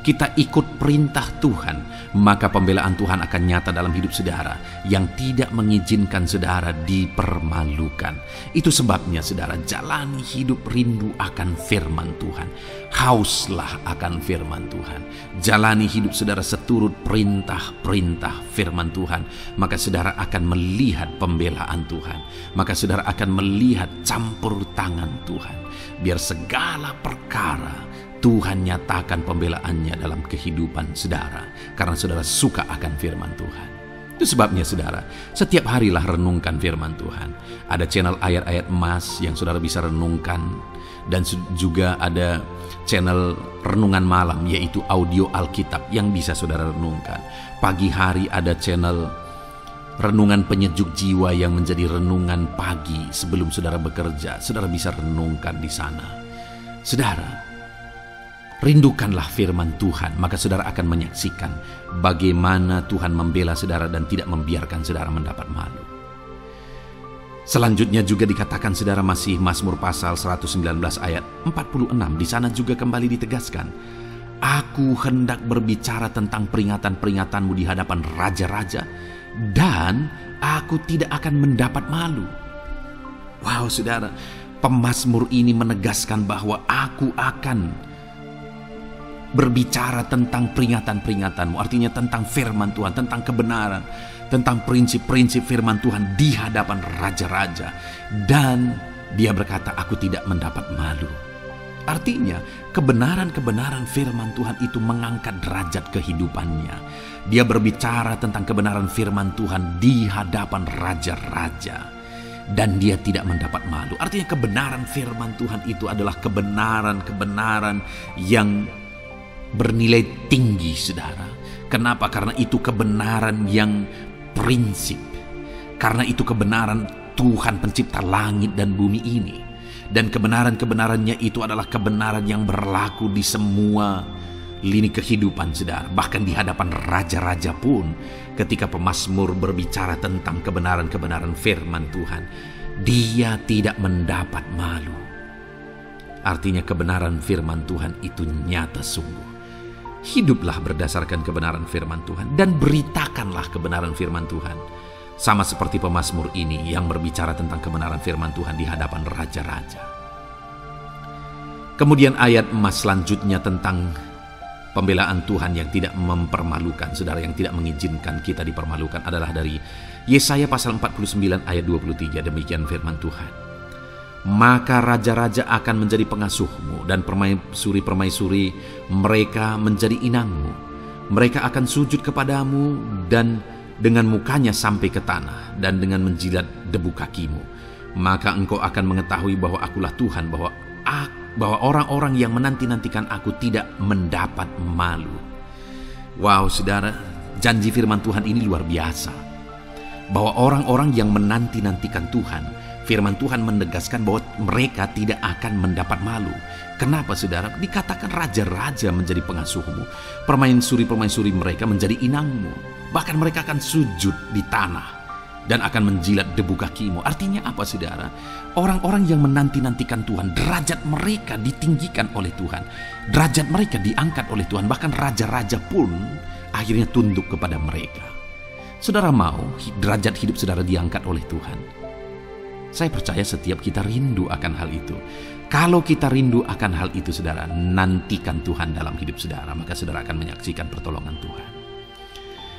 kita ikut perintah Tuhan, maka pembelaan Tuhan akan nyata dalam hidup saudara yang tidak mengizinkan saudara dipermalukan. Itu sebabnya saudara, jalani hidup rindu akan firman Tuhan. Hauslah akan firman Tuhan. Jalani hidup saudara seturut perintah-perintah firman Tuhan. Maka saudara akan melihat pembelaan Tuhan. Maka saudara akan melihat campur tangan Tuhan. Biar segala perkara Tuhan nyatakan pembelaannya dalam kehidupan saudara. Karena saudara suka akan firman Tuhan. Itu sebabnya saudara, setiap harilah renungkan firman Tuhan. Ada channel ayat-ayat emas yang saudara bisa renungkan. Dan juga ada channel renungan malam, yaitu audio Alkitab yang bisa saudara renungkan. Pagi hari ada channel renungan penyejuk jiwa yang menjadi renungan pagi sebelum saudara bekerja. Saudara bisa renungkan di sana. Saudara, rindukanlah firman Tuhan, maka saudara akan menyaksikan bagaimana Tuhan membela saudara dan tidak membiarkan saudara mendapat malu. Selanjutnya juga dikatakan saudara, masih Mazmur pasal 119 ayat 46. Di sana juga kembali ditegaskan, aku hendak berbicara tentang peringatan-peringatanmu di hadapan raja-raja, dan aku tidak akan mendapat malu. Wow saudara, pemazmur ini menegaskan bahwa aku akan berbicara tentang peringatan-peringatanmu. Artinya tentang firman Tuhan, tentang kebenaran, tentang prinsip-prinsip firman Tuhan di hadapan raja-raja. Dan dia berkata, aku tidak mendapat malu. Artinya kebenaran-kebenaran firman Tuhan itu mengangkat derajat kehidupannya. Dia berbicara tentang kebenaran firman Tuhan di hadapan raja-raja. Dan dia tidak mendapat malu. Artinya kebenaran firman Tuhan itu adalah kebenaran-kebenaran yang bernilai tinggi saudara. Kenapa? Karena itu kebenaran yang prinsip. Karena itu kebenaran Tuhan pencipta langit dan bumi ini. Dan kebenaran-kebenarannya itu adalah kebenaran yang berlaku di semua lini kehidupan saudara. Bahkan di hadapan raja-raja pun, ketika pemazmur berbicara tentang kebenaran-kebenaran firman Tuhan, dia tidak mendapat malu. Artinya kebenaran firman Tuhan itu nyata sungguh. Hiduplah berdasarkan kebenaran firman Tuhan dan beritakanlah kebenaran firman Tuhan. Sama seperti pemazmur ini yang berbicara tentang kebenaran firman Tuhan di hadapan raja-raja. Kemudian ayat emas selanjutnya tentang pembelaan Tuhan yang tidak mempermalukan, saudara, yang tidak mengizinkan kita dipermalukan adalah dari Yesaya pasal 49 ayat 23. Demikian firman Tuhan. Maka raja-raja akan menjadi pengasuhmu dan permaisuri-permaisuri mereka menjadi inangmu. Mereka akan sujud kepadamu dan dengan mukanya sampai ke tanah dan dengan menjilat debu kakimu. Maka engkau akan mengetahui bahwa akulah Tuhan, bahwa orang-orang yang menanti-nantikan aku tidak mendapat malu. Wow, saudara, janji firman Tuhan ini luar biasa. Bahwa orang-orang yang menanti-nantikan Tuhan, firman Tuhan menegaskan bahwa mereka tidak akan mendapat malu. Kenapa, saudara? Dikatakan raja-raja menjadi pengasuhmu, permaisuri-permaisuri mereka menjadi inangmu. Bahkan mereka akan sujud di tanah dan akan menjilat debu kakimu. Artinya apa, saudara? Orang-orang yang menanti-nantikan Tuhan, derajat mereka ditinggikan oleh Tuhan. Derajat mereka diangkat oleh Tuhan. Bahkan raja-raja pun akhirnya tunduk kepada mereka. Saudara mau derajat hidup saudara diangkat oleh Tuhan? Saya percaya setiap kita rindu akan hal itu. Kalau kita rindu akan hal itu, saudara, nantikan Tuhan dalam hidup saudara, maka saudara akan menyaksikan pertolongan Tuhan.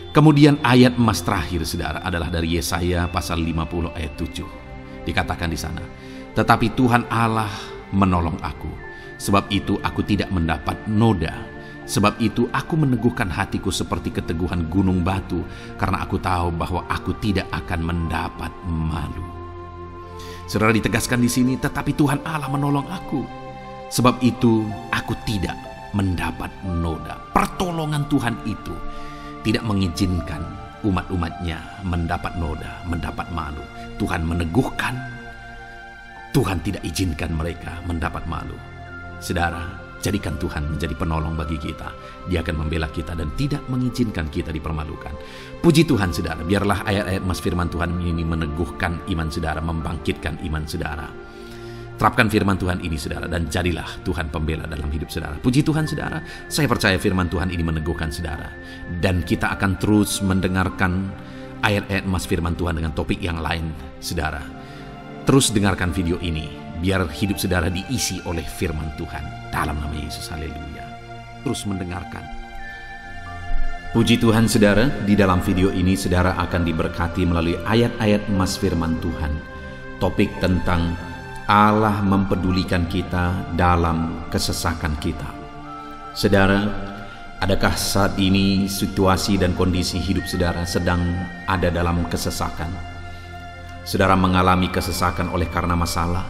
Kemudian ayat emas terakhir, saudara, adalah dari Yesaya pasal 50 ayat 7. Dikatakan di sana, tetapi Tuhan Allah menolong aku, sebab itu aku tidak mendapat noda. Sebab itu aku meneguhkan hatiku seperti keteguhan gunung batu, karena aku tahu bahwa aku tidak akan mendapat malu. Saudara, ditegaskan di sini, tetapi Tuhan Allah menolong aku. Sebab itu aku tidak mendapat noda. Pertolongan Tuhan itu tidak mengizinkan umat-umatnya mendapat noda, mendapat malu. Tuhan meneguhkan, Tuhan tidak izinkan mereka mendapat malu. Saudara, jadikan Tuhan menjadi penolong bagi kita. Dia akan membela kita dan tidak mengizinkan kita dipermalukan. Puji Tuhan, saudara. Biarlah ayat-ayat emas firman Tuhan ini meneguhkan iman saudara, membangkitkan iman saudara. Terapkan firman Tuhan ini, saudara, dan jadilah Tuhan pembela dalam hidup saudara. Puji Tuhan, saudara. Saya percaya firman Tuhan ini meneguhkan saudara. Dan kita akan terus mendengarkan ayat-ayat emas firman Tuhan dengan topik yang lain, saudara. Terus dengarkan video ini. Biar hidup saudara diisi oleh firman Tuhan. Dalam nama Yesus, haleluya. Terus mendengarkan. Puji Tuhan, saudara. Di dalam video ini saudara akan diberkati melalui ayat-ayat emas firman Tuhan. Topik tentang Allah mempedulikan kita dalam kesesakan kita. Saudara, adakah saat ini situasi dan kondisi hidup saudara sedang ada dalam kesesakan? Saudara mengalami kesesakan oleh karena masalah,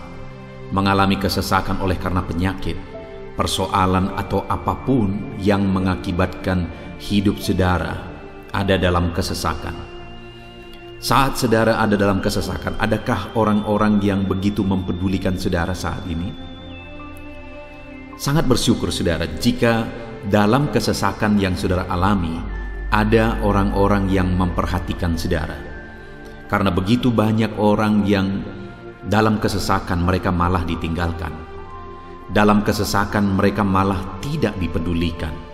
mengalami kesesakan oleh karena penyakit, persoalan atau apapun yang mengakibatkan hidup saudara ada dalam kesesakan. Saat saudara ada dalam kesesakan, adakah orang-orang yang begitu mempedulikan saudara saat ini? Sangat bersyukur saudara jika dalam kesesakan yang saudara alami ada orang-orang yang memperhatikan saudara. Karena begitu banyak orang yang dalam kesesakan mereka malah ditinggalkan. Dalam kesesakan mereka malah tidak dipedulikan.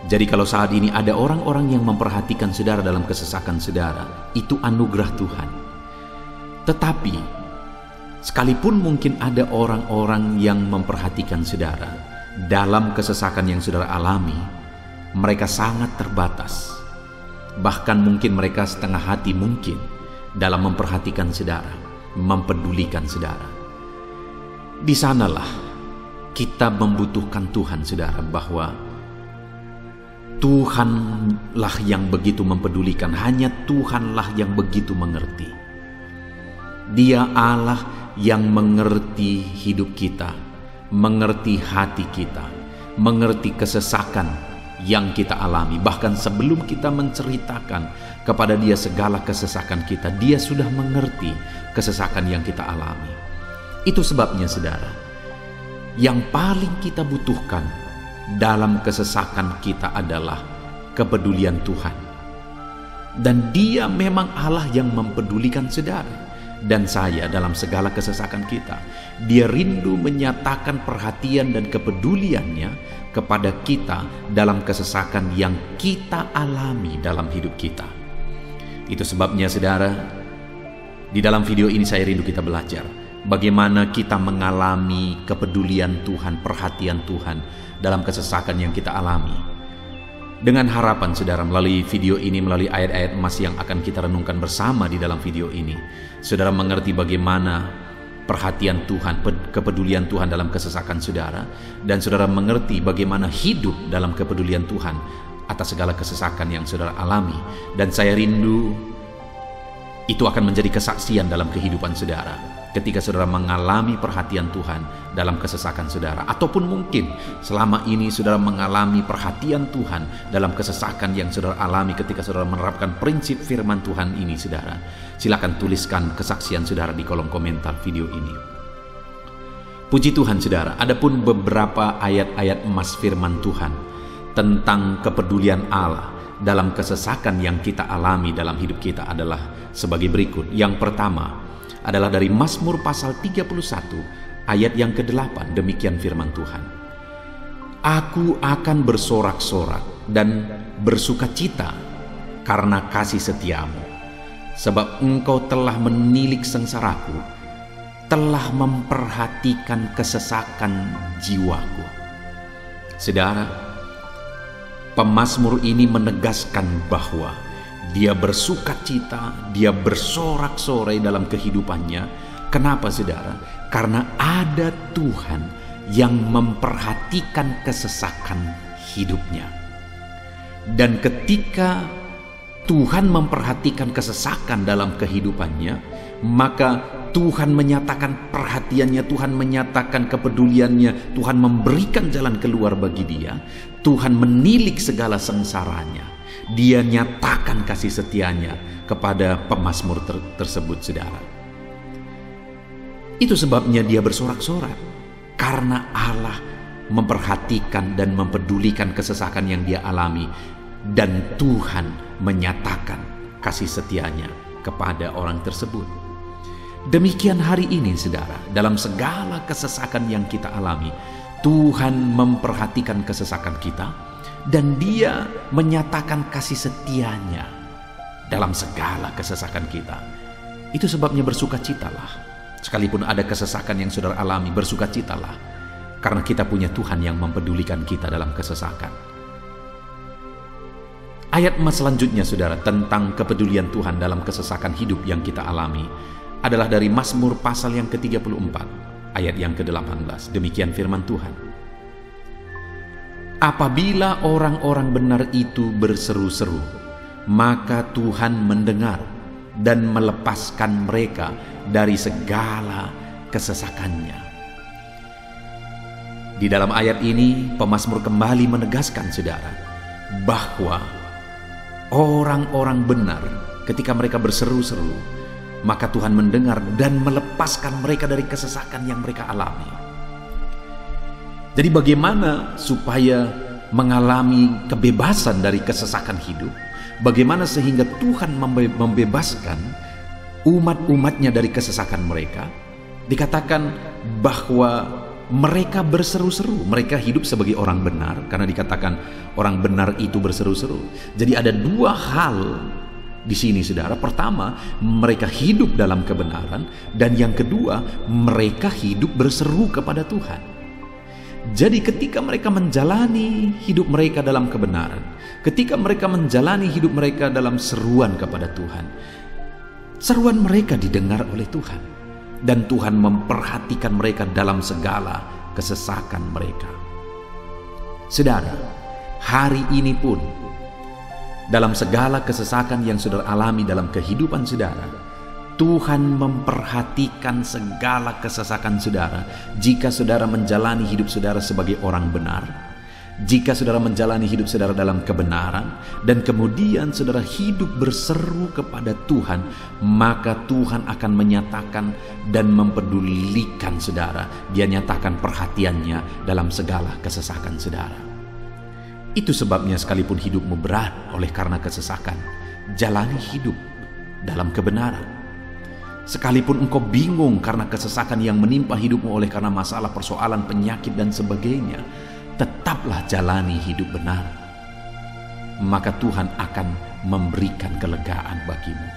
Jadi kalau saat ini ada orang-orang yang memperhatikan saudara dalam kesesakan saudara, itu anugerah Tuhan. Tetapi sekalipun mungkin ada orang-orang yang memperhatikan saudara dalam kesesakan yang saudara alami, mereka sangat terbatas. Bahkan mungkin mereka setengah hati mungkin dalam memperhatikan saudara, mempedulikan saudara. Di sanalah kita membutuhkan Tuhan, saudara, bahwa Tuhanlah yang begitu mempedulikan, hanya Tuhanlah yang begitu mengerti. Dia Allah yang mengerti hidup kita, mengerti hati kita, mengerti kesesakan yang kita alami. Bahkan sebelum kita menceritakan kepada Dia segala kesesakan kita, Dia sudah mengerti kesesakan yang kita alami. Itu sebabnya, saudara, yang paling kita butuhkan dalam kesesakan kita adalah kepedulian Tuhan. Dan Dia memang Allah yang mempedulikan saudara. dan saya dalam segala kesesakan kita. Dia rindu menyatakan perhatian dan kepeduliannya kepada kita dalam kesesakan yang kita alami dalam hidup kita. Itu sebabnya saudara, di dalam video ini saya rindu kita belajar bagaimana kita mengalami kepedulian Tuhan, perhatian Tuhan dalam kesesakan yang kita alami. Dengan harapan saudara melalui video ini, melalui ayat-ayat emas yang akan kita renungkan bersama di dalam video ini, saudara mengerti bagaimana perhatian Tuhan, kepedulian Tuhan dalam kesesakan saudara, dan saudara mengerti bagaimana hidup dalam kepedulian Tuhan atas segala kesesakan yang saudara alami. Dan saya rindu itu akan menjadi kesaksian dalam kehidupan saudara ketika saudara mengalami perhatian Tuhan dalam kesesakan saudara, ataupun mungkin selama ini saudara mengalami perhatian Tuhan dalam kesesakan yang saudara alami ketika saudara menerapkan prinsip firman Tuhan ini. Saudara, silakan tuliskan kesaksian saudara di kolom komentar video ini. Puji Tuhan saudara, adapun beberapa ayat-ayat emas firman Tuhan tentang kepedulian Allah dalam kesesakan yang kita alami dalam hidup kita adalah sebagai berikut. Yang pertama adalah dari Mazmur pasal 31 ayat yang ke-8. Demikian firman Tuhan. Aku akan bersorak-sorak dan bersukacita karena kasih setiamu, sebab engkau telah menilik sengsaraku, telah memperhatikan kesesakan jiwaku. Saudara, pemazmur ini menegaskan bahwa dia bersukacita, dia bersorak-sorai dalam kehidupannya. Kenapa saudara? Karena ada Tuhan yang memperhatikan kesesakan hidupnya. Dan ketika Tuhan memperhatikan kesesakan dalam kehidupannya, maka Tuhan menyatakan perhatiannya, Tuhan menyatakan kepeduliannya, Tuhan memberikan jalan keluar bagi dia, Tuhan menilik segala sengsaranya. Dia nyatakan kasih setianya kepada pemazmur tersebut saudara. Itu sebabnya dia bersorak-sorak, karena Allah memperhatikan dan mempedulikan kesesakan yang dia alami, dan Tuhan menyatakan kasih setianya kepada orang tersebut. Demikian hari ini saudara, dalam segala kesesakan yang kita alami, Tuhan memperhatikan kesesakan kita, dan dia menyatakan kasih setianya dalam segala kesesakan kita. Itu sebabnya bersukacitalah. Sekalipun ada kesesakan yang saudara alami, bersukacitalah, karena kita punya Tuhan yang mempedulikan kita dalam kesesakan. Ayat emas selanjutnya saudara tentang kepedulian Tuhan dalam kesesakan hidup yang kita alami adalah dari Mazmur pasal yang ke-34 ayat yang ke-18. Demikian firman Tuhan. Apabila orang-orang benar itu berseru-seru, maka Tuhan mendengar dan melepaskan mereka dari segala kesesakannya. Di dalam ayat ini, pemazmur kembali menegaskan saudara bahwa orang-orang benar ketika mereka berseru-seru, maka Tuhan mendengar dan melepaskan mereka dari kesesakan yang mereka alami. Jadi bagaimana supaya mengalami kebebasan dari kesesakan hidup? Bagaimana sehingga Tuhan membebaskan umat-umatnya dari kesesakan mereka? Dikatakan bahwa mereka berseru-seru, mereka hidup sebagai orang benar, karena dikatakan orang benar itu berseru-seru. Jadi ada dua hal di sini saudara. Pertama, mereka hidup dalam kebenaran, dan yang kedua, mereka hidup berseru kepada Tuhan. Jadi ketika mereka menjalani hidup mereka dalam kebenaran, ketika mereka menjalani hidup mereka dalam seruan kepada Tuhan, seruan mereka didengar oleh Tuhan, dan Tuhan memperhatikan mereka dalam segala kesesakan mereka. Saudara, hari ini pun dalam segala kesesakan yang saudara alami dalam kehidupan saudara, Tuhan memperhatikan segala kesesakan saudara. Jika saudara menjalani hidup saudara sebagai orang benar, jika saudara menjalani hidup saudara dalam kebenaran, dan kemudian saudara hidup berseru kepada Tuhan, maka Tuhan akan menyatakan dan mempedulikan saudara. Dia nyatakan perhatiannya dalam segala kesesakan saudara. Itu sebabnya sekalipun hidupmu berat oleh karena kesesakan, jalani hidup dalam kebenaran. Sekalipun engkau bingung karena kesesakan yang menimpa hidupmu oleh karena masalah, persoalan, penyakit dan sebagainya, tetaplah jalani hidup benar. Maka Tuhan akan memberikan kelegaan bagimu.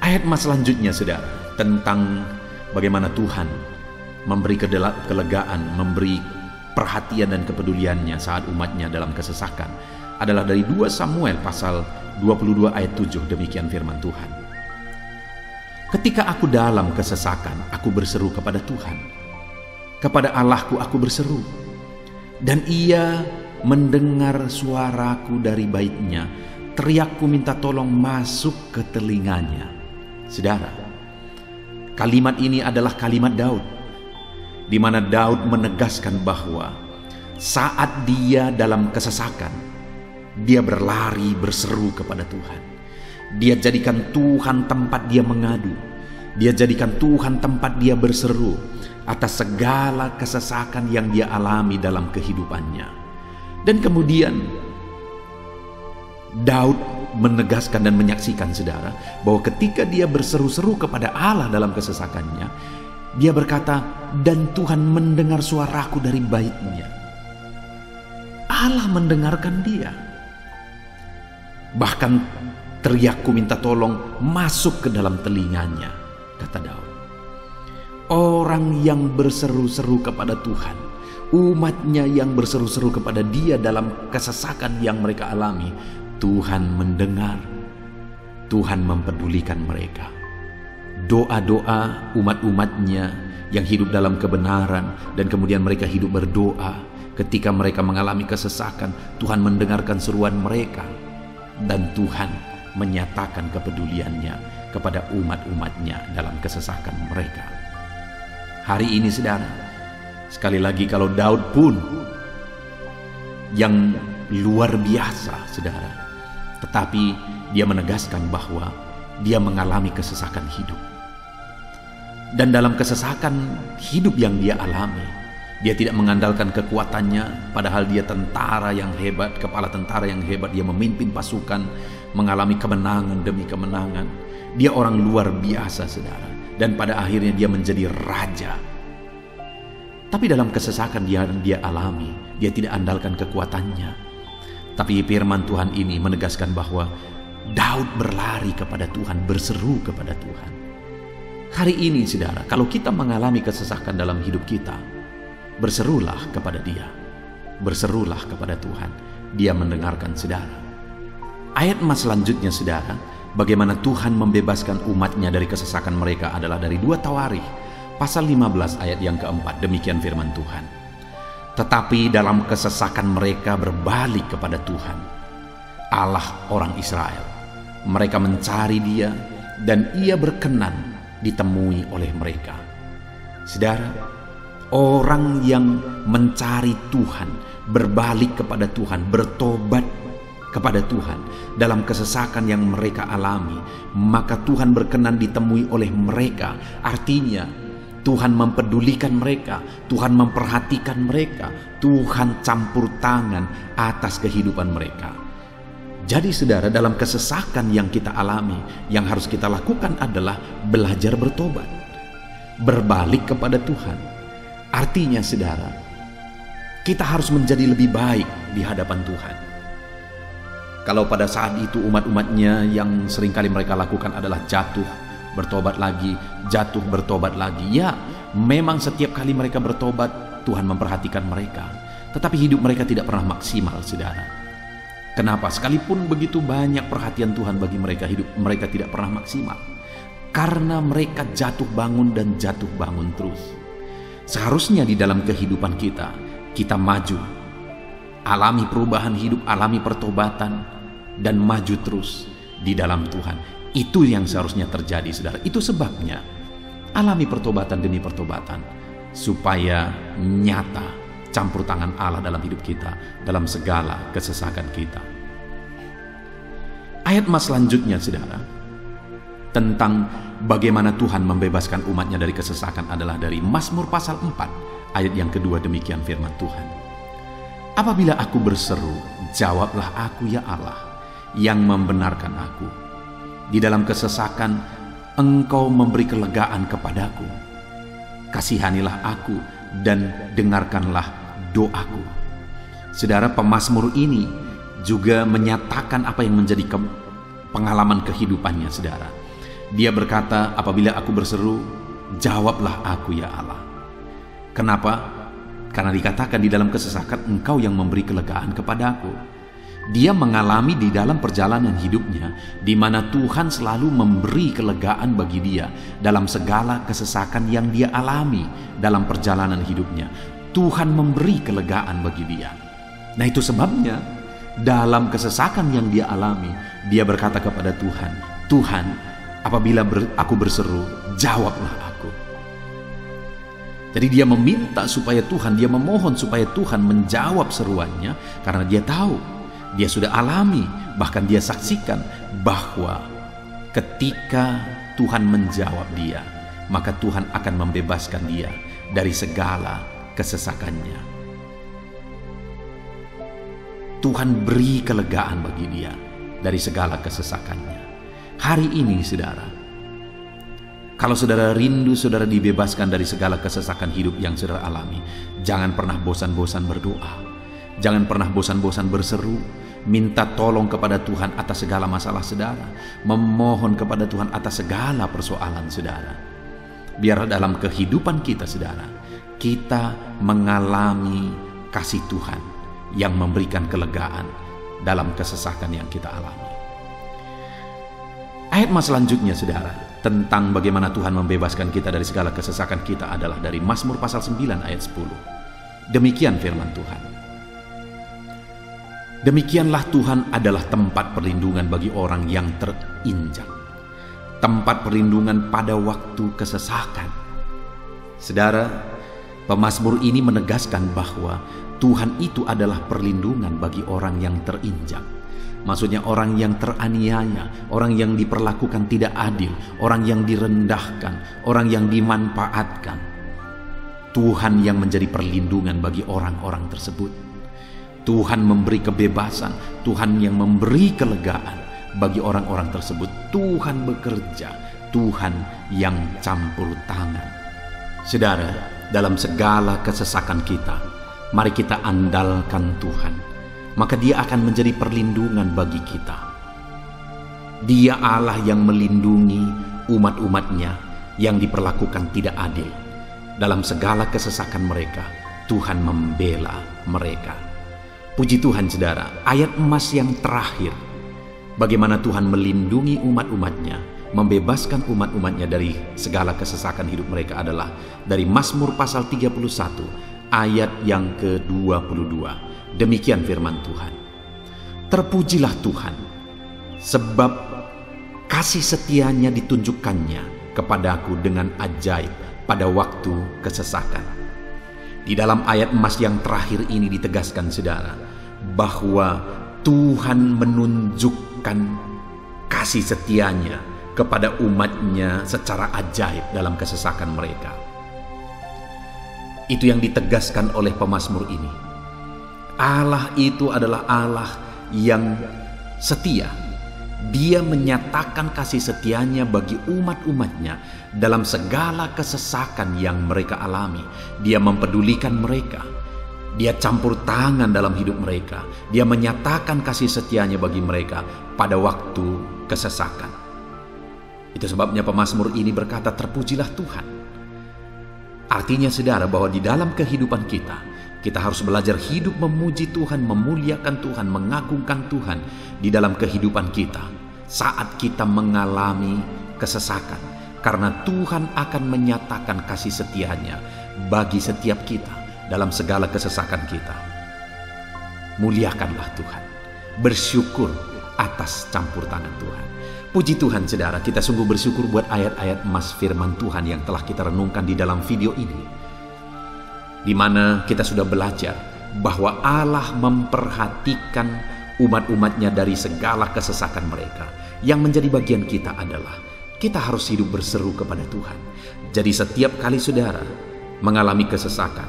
Ayat selanjutnya, saudara, tentang bagaimana Tuhan memberi kelegaan, memberi perhatian dan kepeduliannya saat umatnya dalam kesesakan adalah dari 2 Samuel pasal 22 ayat 7. Demikian firman Tuhan. Ketika aku dalam kesesakan, aku berseru kepada Tuhan. Kepada Allahku aku berseru, dan Ia mendengar suaraku dari baitnya. Teriakku minta tolong masuk ke telinganya. Saudara, kalimat ini adalah kalimat Daud, di mana Daud menegaskan bahwa saat dia dalam kesesakan, dia berlari berseru kepada Tuhan. Dia jadikan Tuhan tempat dia mengadu. Dia jadikan Tuhan tempat dia berseru atas segala kesesakan yang dia alami dalam kehidupannya. Dan kemudian Daud menegaskan dan menyaksikan, saudara, bahwa ketika dia berseru-seru kepada Allah dalam kesesakannya, dia berkata, dan Tuhan mendengar suaraku dari baitnya. Allah mendengarkan dia. Bahkan teriakku minta tolong masuk ke dalam telinganya, kata Daud. Orang yang berseru-seru kepada Tuhan, umatnya yang berseru-seru kepada dia dalam kesesakan yang mereka alami, Tuhan mendengar, Tuhan mempedulikan mereka. Doa-doa umat-umatnya yang hidup dalam kebenaran, dan kemudian mereka hidup berdoa ketika mereka mengalami kesesakan, Tuhan mendengarkan seruan mereka, dan Tuhan menyatakan kepeduliannya kepada umat-umatnya dalam kesesakan mereka. Hari ini, saudara, sekali lagi, kalau Daud pun yang luar biasa, saudara, tetapi dia menegaskan bahwa dia mengalami kesesakan hidup. Dan dalam kesesakan hidup yang dia alami, dia tidak mengandalkan kekuatannya, padahal dia tentara yang hebat, kepala tentara yang hebat. Dia memimpin pasukan, mengalami kemenangan demi kemenangan. Dia orang luar biasa, saudara. Dan pada akhirnya dia menjadi raja. Tapi dalam kesesakan dia alami, dia tidak andalkan kekuatannya. Tapi firman Tuhan ini menegaskan bahwa Daud berlari kepada Tuhan, berseru kepada Tuhan. Hari ini, saudara, kalau kita mengalami kesesakan dalam hidup kita, berserulah kepada Dia, berserulah kepada Tuhan. Dia mendengarkan, saudara. Ayat selanjutnya, saudara, bagaimana Tuhan membebaskan umatnya dari kesesakan mereka adalah dari 2 Tawarikh pasal 15 ayat yang keempat. Demikian firman Tuhan. Tetapi dalam kesesakan mereka berbalik kepada Tuhan, Allah orang Israel. Mereka mencari Dia, dan Ia berkenan ditemui oleh mereka. Saudara, orang yang mencari Tuhan, berbalik kepada Tuhan, bertobat kepada Tuhan dalam kesesakan yang mereka alami, maka Tuhan berkenan ditemui oleh mereka. Artinya Tuhan mempedulikan mereka, Tuhan memperhatikan mereka, Tuhan campur tangan atas kehidupan mereka. Jadi, saudara, dalam kesesakan yang kita alami, yang harus kita lakukan adalah belajar bertobat, berbalik kepada Tuhan. Artinya, saudara, kita harus menjadi lebih baik di hadapan Tuhan. Kalau pada saat itu umat-umatnya yang seringkali mereka lakukan adalah jatuh, bertobat lagi, jatuh, bertobat lagi. Ya, memang setiap kali mereka bertobat, Tuhan memperhatikan mereka. Tetapi hidup mereka tidak pernah maksimal, saudara. Kenapa? Sekalipun begitu banyak perhatian Tuhan bagi mereka, hidup mereka tidak pernah maksimal. Karena mereka jatuh bangun dan jatuh bangun terus. Seharusnya di dalam kehidupan kita, kita maju, alami perubahan hidup, alami pertobatan, dan maju terus di dalam Tuhan. Itu yang seharusnya terjadi, saudara. Itu sebabnya alami pertobatan demi pertobatan, supaya nyata campur tangan Allah dalam hidup kita, dalam segala kesesakan kita. Ayat selanjutnya, saudara, tentang bagaimana Tuhan membebaskan umatnya dari kesesakan adalah dari Mazmur pasal 4 ayat yang kedua. Demikian firman Tuhan. Apabila aku berseru, jawablah aku, ya Allah, yang membenarkan aku. Di dalam kesesakan Engkau memberi kelegaan kepadaku. Kasihanilah aku dan dengarkanlah doaku. Saudara, pemazmur ini juga menyatakan apa yang menjadi pengalaman kehidupannya, saudara. Dia berkata, apabila aku berseru, jawablah aku ya Allah. Kenapa? Karena dikatakan di dalam kesesakan Engkau yang memberi kelegaan kepadaku. Dia mengalami di dalam perjalanan hidupnya di mana Tuhan selalu memberi kelegaan bagi dia dalam segala kesesakan yang dia alami dalam perjalanan hidupnya. Tuhan memberi kelegaan bagi dia. Nah, itu sebabnya dalam kesesakan yang dia alami, dia berkata kepada Tuhan, Tuhan, apabila aku berseru, jawablah aku. Jadi dia meminta supaya Tuhan, dia memohon supaya Tuhan menjawab seruannya, karena dia tahu, dia sudah alami, bahkan dia saksikan bahwa ketika Tuhan menjawab dia, maka Tuhan akan membebaskan dia dari segala kesesakannya. Tuhan beri kelegaan bagi dia dari segala kesesakannya. Hari ini, saudara, kalau saudara rindu saudara dibebaskan dari segala kesesakan hidup yang saudara alami, jangan pernah bosan-bosan berdoa. Jangan pernah bosan-bosan berseru, minta tolong kepada Tuhan atas segala masalah saudara, memohon kepada Tuhan atas segala persoalan saudara. Biar dalam kehidupan kita, saudara, kita mengalami kasih Tuhan yang memberikan kelegaan dalam kesesakan yang kita alami. Ayat mas selanjutnya, saudara, tentang bagaimana Tuhan membebaskan kita dari segala kesesakan kita adalah dari Mazmur pasal 9 ayat 10. Demikian firman Tuhan. Demikianlah Tuhan adalah tempat perlindungan bagi orang yang terinjak, tempat perlindungan pada waktu kesesakan. Saudara, pemazmur ini menegaskan bahwa Tuhan itu adalah perlindungan bagi orang yang terinjak. Maksudnya orang yang teraniaya, orang yang diperlakukan tidak adil, orang yang direndahkan, orang yang dimanfaatkan. Tuhan yang menjadi perlindungan bagi orang-orang tersebut. Tuhan memberi kebebasan, Tuhan yang memberi kelegaan bagi orang-orang tersebut. Tuhan bekerja, Tuhan yang campur tangan. Saudara, dalam segala kesesakan kita, mari kita andalkan Tuhan. Maka dia akan menjadi perlindungan bagi kita. Dia Allah yang melindungi umat-umatnya yang diperlakukan tidak adil. Dalam segala kesesakan mereka, Tuhan membela mereka. Puji Tuhan, saudara, ayat emas yang terakhir, bagaimana Tuhan melindungi umat-umatnya, membebaskan umat-umatnya dari segala kesesakan hidup mereka adalah dari Mazmur pasal 31 ayat yang ke-22. Demikian firman Tuhan. Terpujilah Tuhan, sebab kasih setianya ditunjukkannya kepadaku dengan ajaib pada waktu kesesakan. Di dalam ayat emas yang terakhir ini ditegaskan, saudara, bahwa Tuhan menunjukkan kasih setianya kepada umatnya secara ajaib dalam kesesakan mereka. Itu yang ditegaskan oleh pemazmur ini. Allah itu adalah Allah yang setia. Dia menyatakan kasih setianya bagi umat-umatnya dalam segala kesesakan yang mereka alami. Dia mempedulikan mereka. Dia campur tangan dalam hidup mereka. Dia menyatakan kasih setianya bagi mereka pada waktu kesesakan. Itu sebabnya pemazmur ini berkata, terpujilah Tuhan. Artinya, saudara, bahwa di dalam kehidupan kita harus belajar hidup memuji Tuhan, memuliakan Tuhan, mengagungkan Tuhan di dalam kehidupan kita saat kita mengalami kesesakan. Karena Tuhan akan menyatakan kasih setianya bagi setiap kita dalam segala kesesakan kita. Muliakanlah Tuhan, bersyukur atas campur tangan Tuhan. Puji Tuhan, saudara, kita sungguh bersyukur buat ayat-ayat emas firman Tuhan yang telah kita renungkan di dalam video ini, di mana kita sudah belajar bahwa Allah memperhatikan umat-umatnya dari segala kesesakan mereka. Yang menjadi bagian kita adalah kita harus hidup berseru kepada Tuhan. Jadi setiap kali saudara mengalami kesesakan,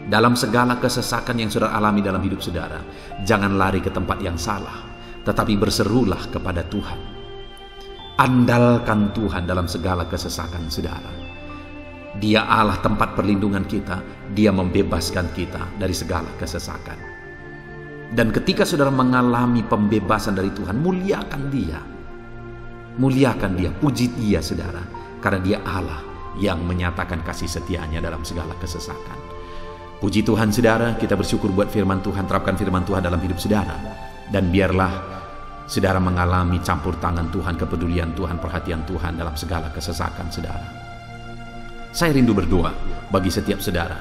dalam segala kesesakan yang saudara alami dalam hidup saudara, jangan lari ke tempat yang salah, tetapi berserulah kepada Tuhan. Andalkan Tuhan dalam segala kesesakan saudara. Dia Allah tempat perlindungan kita. Dia membebaskan kita dari segala kesesakan. Dan ketika saudara mengalami pembebasan dari Tuhan, muliakan Dia. Muliakan Dia, puji Dia saudara. Karena Dia Allah yang menyatakan kasih setianya dalam segala kesesakan. Puji Tuhan saudara, kita bersyukur buat firman Tuhan. Terapkan firman Tuhan dalam hidup saudara. Dan biarlah saudara mengalami campur tangan Tuhan, kepedulian Tuhan, perhatian Tuhan dalam segala kesesakan saudara. Saya rindu berdoa bagi setiap saudara.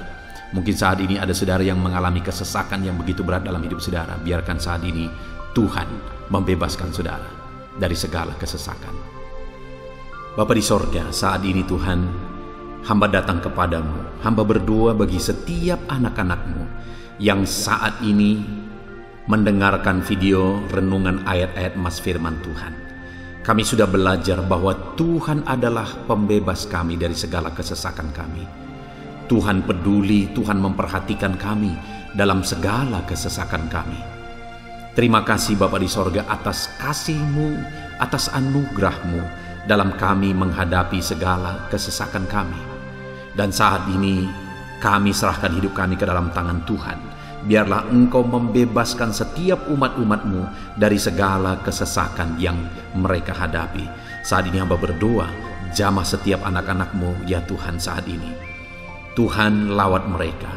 Mungkin saat ini ada saudara yang mengalami kesesakan yang begitu berat dalam hidup saudara. Biarkan saat ini Tuhan membebaskan saudara dari segala kesesakan. Bapa di sorga, saat ini Tuhan, hamba datang kepadamu. Hamba berdoa bagi setiap anak-anakmu yang saat ini mendengarkan video renungan ayat-ayat emas firman Tuhan. Kami sudah belajar bahwa Tuhan adalah pembebas kami dari segala kesesakan kami. Tuhan peduli, Tuhan memperhatikan kami dalam segala kesesakan kami. Terima kasih Bapa di sorga atas kasih-Mu, atas anugerah-Mu dalam kami menghadapi segala kesesakan kami. Dan saat ini kami serahkan hidup kami ke dalam tangan Tuhan. Biarlah Engkau membebaskan setiap umat-umat-Mu dari segala kesesakan yang mereka hadapi. Saat ini hamba berdoa, jamah setiap anak-anak-Mu ya Tuhan saat ini. Tuhan lawat mereka,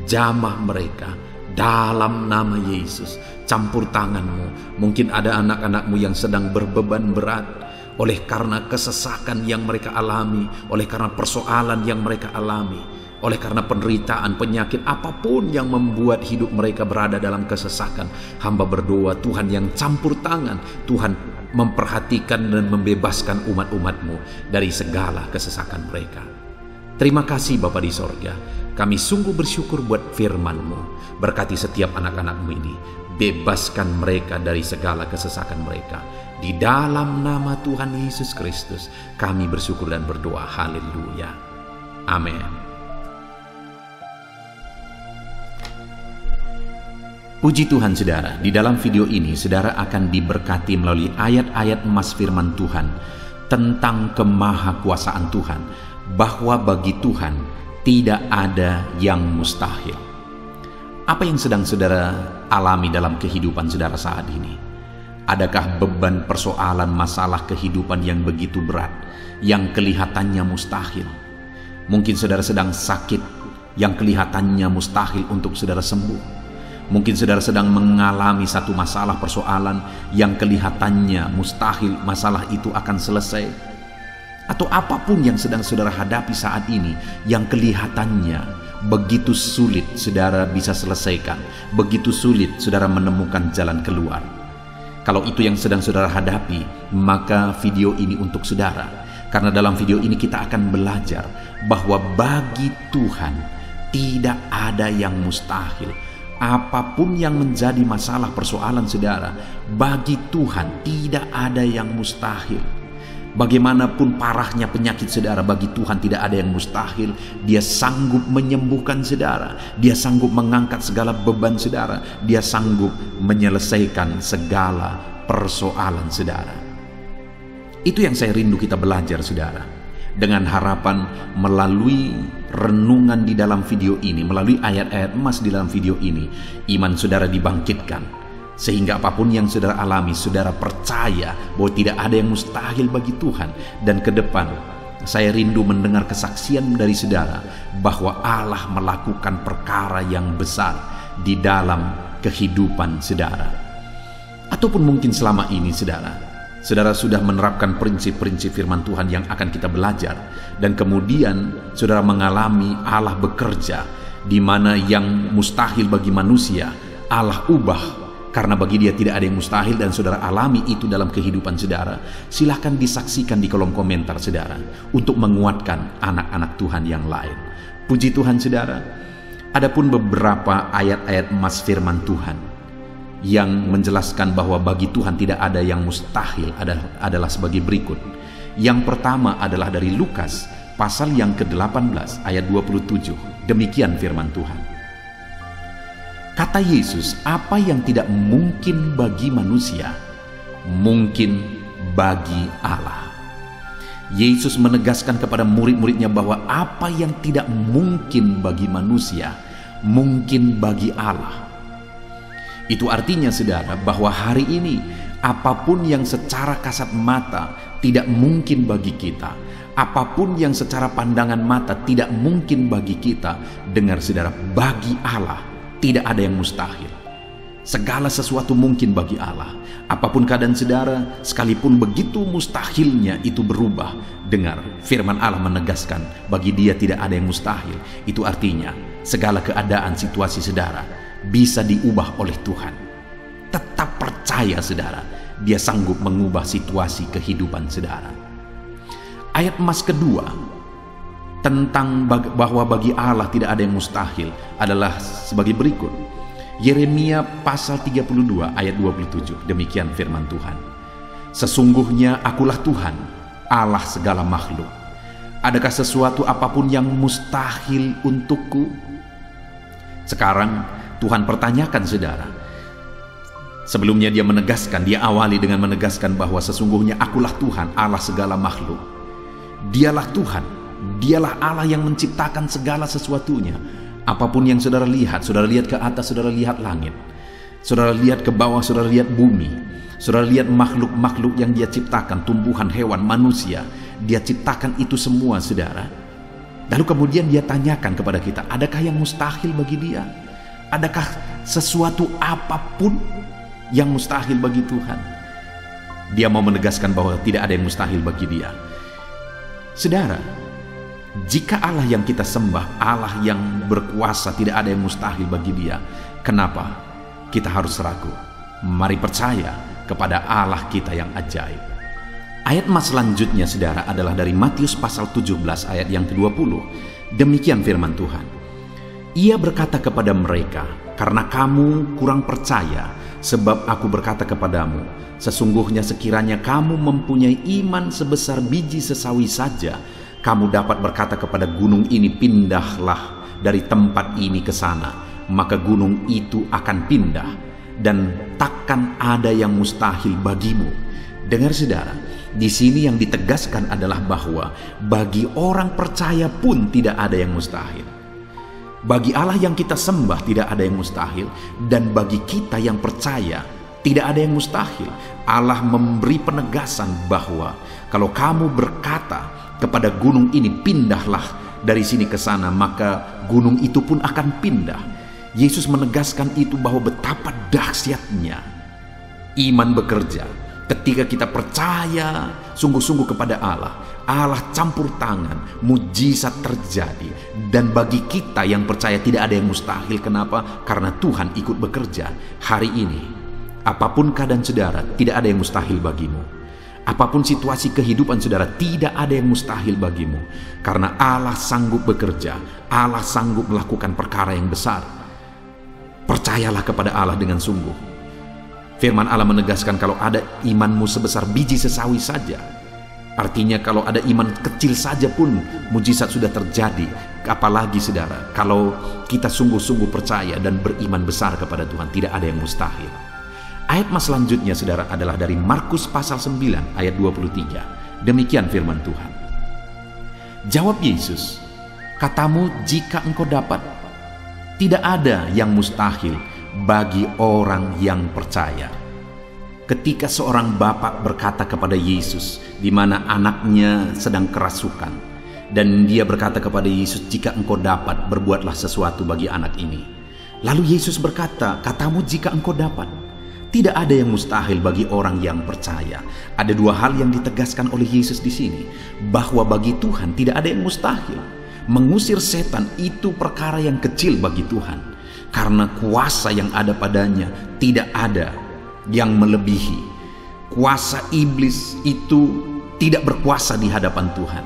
jamah mereka dalam nama Yesus. Campur tangan-Mu. Mungkin ada anak-anak-Mu yang sedang berbeban berat oleh karena kesesakan yang mereka alami, oleh karena persoalan yang mereka alami, oleh karena penderitaan, penyakit, apapun yang membuat hidup mereka berada dalam kesesakan. Hamba berdoa Tuhan yang campur tangan, Tuhan memperhatikan dan membebaskan umat-umat-Mu dari segala kesesakan mereka. Terima kasih Bapa di sorga. Kami sungguh bersyukur buat firman-Mu. Berkati setiap anak-anak-Mu ini. Bebaskan mereka dari segala kesesakan mereka. Di dalam nama Tuhan Yesus Kristus kami bersyukur dan berdoa. Haleluya. Amin. Puji Tuhan saudara, di dalam video ini saudara akan diberkati melalui ayat-ayat emas firman Tuhan tentang kemahakuasaan Tuhan, bahwa bagi Tuhan tidak ada yang mustahil. Apa yang sedang saudara alami dalam kehidupan saudara saat ini? Adakah beban, persoalan, masalah kehidupan yang begitu berat, yang kelihatannya mustahil? Mungkin saudara sedang sakit, yang kelihatannya mustahil untuk saudara sembuh. Mungkin saudara sedang mengalami satu masalah, persoalan yang kelihatannya mustahil masalah itu akan selesai. Atau apapun yang sedang saudara hadapi saat ini yang kelihatannya begitu sulit saudara bisa selesaikan, begitu sulit saudara menemukan jalan keluar. Kalau itu yang sedang saudara hadapi, maka video ini untuk saudara. Karena dalam video ini kita akan belajar bahwa bagi Tuhan tidak ada yang mustahil. Apapun yang menjadi masalah persoalan saudara, bagi Tuhan tidak ada yang mustahil. Bagaimanapun parahnya penyakit saudara, bagi Tuhan tidak ada yang mustahil. Dia sanggup menyembuhkan saudara, Dia sanggup mengangkat segala beban saudara, Dia sanggup menyelesaikan segala persoalan saudara. Itu yang saya rindu kita belajar saudara. Dengan harapan melalui renungan di dalam video ini, melalui ayat-ayat emas di dalam video ini, iman saudara dibangkitkan. Sehingga apapun yang saudara alami, saudara percaya bahwa tidak ada yang mustahil bagi Tuhan. Dan ke depan, saya rindu mendengar kesaksian dari saudara bahwa Allah melakukan perkara yang besar di dalam kehidupan saudara. Ataupun mungkin selama ini saudara sudah menerapkan prinsip-prinsip firman Tuhan yang akan kita belajar, dan kemudian saudara mengalami Allah bekerja di mana yang mustahil bagi manusia Allah ubah, karena bagi Dia tidak ada yang mustahil, dan saudara alami itu dalam kehidupan saudara. Silahkan disaksikan di kolom komentar saudara untuk menguatkan anak-anak Tuhan yang lain. Puji Tuhan saudara. Adapun beberapa ayat-ayat emas firman Tuhan yang menjelaskan bahwa bagi Tuhan tidak ada yang mustahil adalah sebagai berikut. Yang pertama adalah dari Lukas pasal yang ke-18 ayat 27. Demikian firman Tuhan. Kata Yesus, apa yang tidak mungkin bagi manusia, mungkin bagi Allah. Yesus menegaskan kepada murid-muridnya bahwa apa yang tidak mungkin bagi manusia, mungkin bagi Allah. Itu artinya, saudara, bahwa hari ini apapun yang secara kasat mata tidak mungkin bagi kita, apapun yang secara pandangan mata tidak mungkin bagi kita, dengar saudara, bagi Allah tidak ada yang mustahil. Segala sesuatu mungkin bagi Allah. Apapun keadaan saudara, sekalipun begitu mustahilnya itu berubah. Dengar, firman Allah menegaskan, bagi Dia tidak ada yang mustahil. Itu artinya, segala keadaan situasi saudara bisa diubah oleh Tuhan. Tetap percaya saudara, Dia sanggup mengubah situasi kehidupan saudara. Ayat emas kedua tentang bahwa bagi Allah tidak ada yang mustahil adalah sebagai berikut. Yeremia pasal 32 ayat 27, demikian firman Tuhan. Sesungguhnya akulah Tuhan, Allah segala makhluk. Adakah sesuatu apapun yang mustahil untukku? Sekarang Tuhan pertanyakan saudara. Sebelumnya dia menegaskan, dia awali dengan menegaskan bahwa sesungguhnya akulah Tuhan, Allah segala makhluk. Dialah Tuhan, dialah Allah yang menciptakan segala sesuatunya. Apapun yang saudara lihat ke atas, saudara lihat langit, saudara lihat ke bawah, saudara lihat bumi, saudara lihat makhluk-makhluk yang Dia ciptakan, tumbuhan, hewan, manusia, Dia ciptakan itu semua saudara. Lalu kemudian Dia tanyakan kepada kita, adakah yang mustahil bagi Dia? Adakah sesuatu apapun yang mustahil bagi Tuhan? Dia mau menegaskan bahwa tidak ada yang mustahil bagi Dia. Saudara, jika Allah yang kita sembah, Allah yang berkuasa, tidak ada yang mustahil bagi Dia, kenapa kita harus ragu? Mari percaya kepada Allah kita yang ajaib. Ayat emas selanjutnya saudara adalah dari Matius pasal 17 ayat yang ke-20. Demikian firman Tuhan. Ia berkata kepada mereka, karena kamu kurang percaya, sebab aku berkata kepadamu, sesungguhnya sekiranya kamu mempunyai iman sebesar biji sesawi saja, kamu dapat berkata kepada gunung ini, pindahlah dari tempat ini ke sana, maka gunung itu akan pindah, dan takkan ada yang mustahil bagimu. Dengar saudara, di sini yang ditegaskan adalah bahwa bagi orang percaya pun tidak ada yang mustahil. Bagi Allah yang kita sembah tidak ada yang mustahil, dan bagi kita yang percaya tidak ada yang mustahil. Allah memberi penegasan bahwa kalau kamu berkata kepada gunung ini, pindahlah dari sini ke sana, maka gunung itu pun akan pindah. Yesus menegaskan itu bahwa betapa dahsyatnya iman bekerja. Ketika kita percaya sungguh-sungguh kepada Allah, Allah campur tangan, mujizat terjadi. Dan bagi kita yang percaya tidak ada yang mustahil. Kenapa? Karena Tuhan ikut bekerja. Hari ini, apapun keadaan saudara, tidak ada yang mustahil bagimu. Apapun situasi kehidupan saudara, tidak ada yang mustahil bagimu. Karena Allah sanggup bekerja, Allah sanggup melakukan perkara yang besar. Percayalah kepada Allah dengan sungguh. Firman Allah menegaskan kalau ada imanmu sebesar biji sesawi saja, artinya kalau ada iman kecil saja pun mujizat sudah terjadi. Apalagi saudara, kalau kita sungguh-sungguh percaya dan beriman besar kepada Tuhan, tidak ada yang mustahil. Ayat mas selanjutnya saudara adalah dari Markus pasal 9 ayat 23. Demikian firman Tuhan. Jawab Yesus, katamu jika engkau dapat. Tidak ada yang mustahil bagi orang yang percaya. Ketika seorang bapak berkata kepada Yesus, di mana anaknya sedang kerasukan, dan dia berkata kepada Yesus, jika engkau dapat, berbuatlah sesuatu bagi anak ini. Lalu Yesus berkata, katamu jika engkau dapat. Tidak ada yang mustahil bagi orang yang percaya. Ada dua hal yang ditegaskan oleh Yesus di sini, bahwa bagi Tuhan tidak ada yang mustahil. Mengusir setan itu perkara yang kecil bagi Tuhan, karena kuasa yang ada padanya tidak ada yang melebihi. Kuasa iblis itu tidak berkuasa di hadapan Tuhan.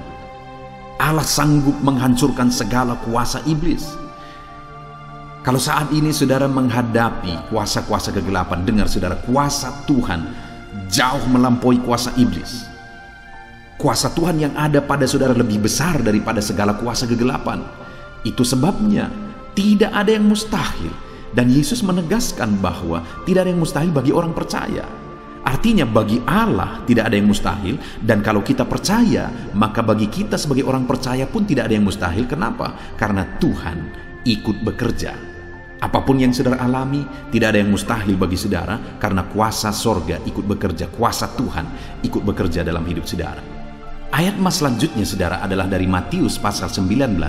Allah sanggup menghancurkan segala kuasa iblis. Kalau saat ini saudara menghadapi kuasa-kuasa kegelapan, dengar saudara, kuasa Tuhan jauh melampaui kuasa iblis. Kuasa Tuhan yang ada pada saudara lebih besar daripada segala kuasa kegelapan. Itu sebabnya tidak ada yang mustahil. Dan Yesus menegaskan bahwa tidak ada yang mustahil bagi orang percaya. Artinya bagi Allah tidak ada yang mustahil, dan kalau kita percaya, maka bagi kita sebagai orang percaya pun tidak ada yang mustahil. Kenapa? Karena Tuhan ikut bekerja. Apapun yang saudara alami, tidak ada yang mustahil bagi saudara, karena kuasa sorga ikut bekerja, kuasa Tuhan ikut bekerja dalam hidup saudara. Ayat mas selanjutnya saudara adalah dari Matius pasal 19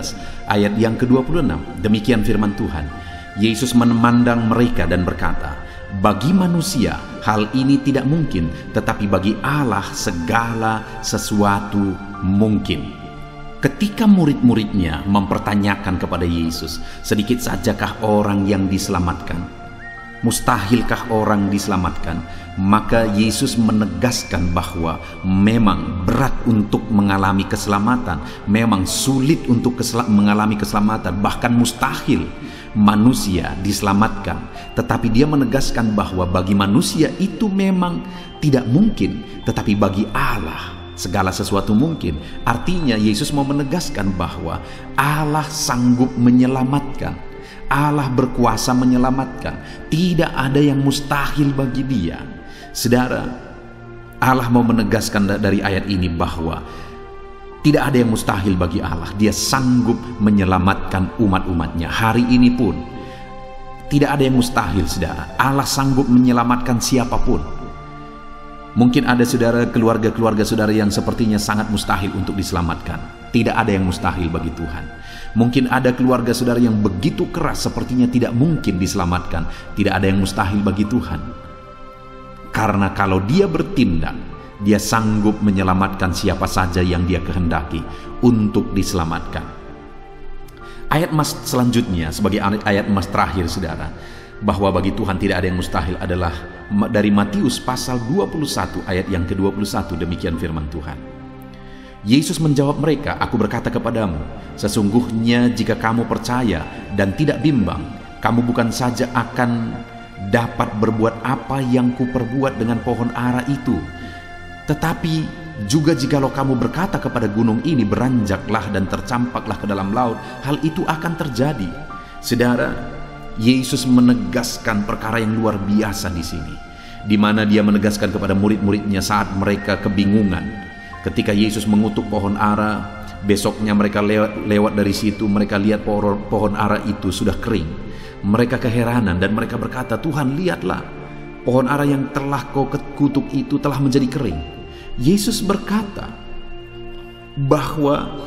ayat yang ke-26. Demikian firman Tuhan. Yesus memandang mereka dan berkata, bagi manusia hal ini tidak mungkin, tetapi bagi Allah segala sesuatu mungkin. Ketika murid-muridnya mempertanyakan kepada Yesus, sedikit sajakah orang yang diselamatkan? Mustahilkah orang diselamatkan? Maka Yesus menegaskan bahwa memang berat untuk mengalami keselamatan, memang sulit untuk mengalami keselamatan, bahkan mustahil manusia diselamatkan. Tetapi dia menegaskan bahwa bagi manusia itu memang tidak mungkin, tetapi bagi Allah segala sesuatu mungkin. Artinya Yesus mau menegaskan bahwa Allah sanggup menyelamatkan, Allah berkuasa menyelamatkan. Tidak ada yang mustahil bagi Dia. Saudara, Allah mau menegaskan dari ayat ini bahwa tidak ada yang mustahil bagi Allah. Dia sanggup menyelamatkan umat-umatnya. Hari ini pun tidak ada yang mustahil, saudara. Allah sanggup menyelamatkan siapapun. Mungkin ada saudara, keluarga-keluarga saudara yang sepertinya sangat mustahil untuk diselamatkan. Tidak ada yang mustahil bagi Tuhan. Mungkin ada keluarga saudara yang begitu keras, sepertinya tidak mungkin diselamatkan. Tidak ada yang mustahil bagi Tuhan. Karena kalau Dia bertindak, Dia sanggup menyelamatkan siapa saja yang Dia kehendaki untuk diselamatkan. Ayat emas selanjutnya sebagai ayat emas terakhir saudara, bahwa bagi Tuhan tidak ada yang mustahil adalah dari Matius pasal 21 ayat yang ke-21. Demikian firman Tuhan. Yesus menjawab mereka, aku berkata kepadamu, sesungguhnya jika kamu percaya dan tidak bimbang, kamu bukan saja akan dapat berbuat apa yang kuperbuat dengan pohon ara itu, tetapi juga jikalau kamu berkata kepada gunung ini, beranjaklah dan tercampaklah ke dalam laut, hal itu akan terjadi. Saudara, Yesus menegaskan perkara yang luar biasa di sini, di mana Dia menegaskan kepada murid-muridnya saat mereka kebingungan. Ketika Yesus mengutuk pohon ara, besoknya mereka lewat dari situ, mereka lihat pohon ara itu sudah kering. Mereka keheranan dan mereka berkata, Tuhan, lihatlah, pohon ara yang telah kau kutuk itu telah menjadi kering. Yesus berkata bahwa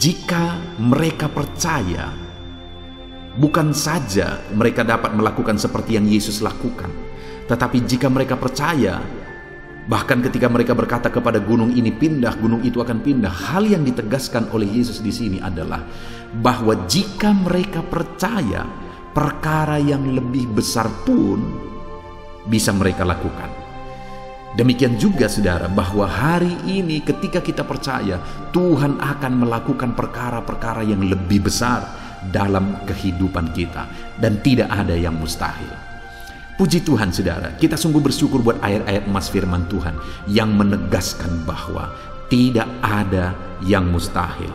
jika mereka percaya, bukan saja mereka dapat melakukan seperti yang Yesus lakukan, tetapi jika mereka percaya, bahkan ketika mereka berkata kepada gunung ini pindah, gunung itu akan pindah. Hal yang ditegaskan oleh Yesus di sini adalah bahwa jika mereka percaya, perkara yang lebih besar pun bisa mereka lakukan. Demikian juga saudara, bahwa hari ini ketika kita percaya, Tuhan akan melakukan perkara-perkara yang lebih besar dalam kehidupan kita, dan tidak ada yang mustahil. Puji Tuhan saudara, kita sungguh bersyukur buat ayat-ayat emas firman Tuhan yang menegaskan bahwa tidak ada yang mustahil.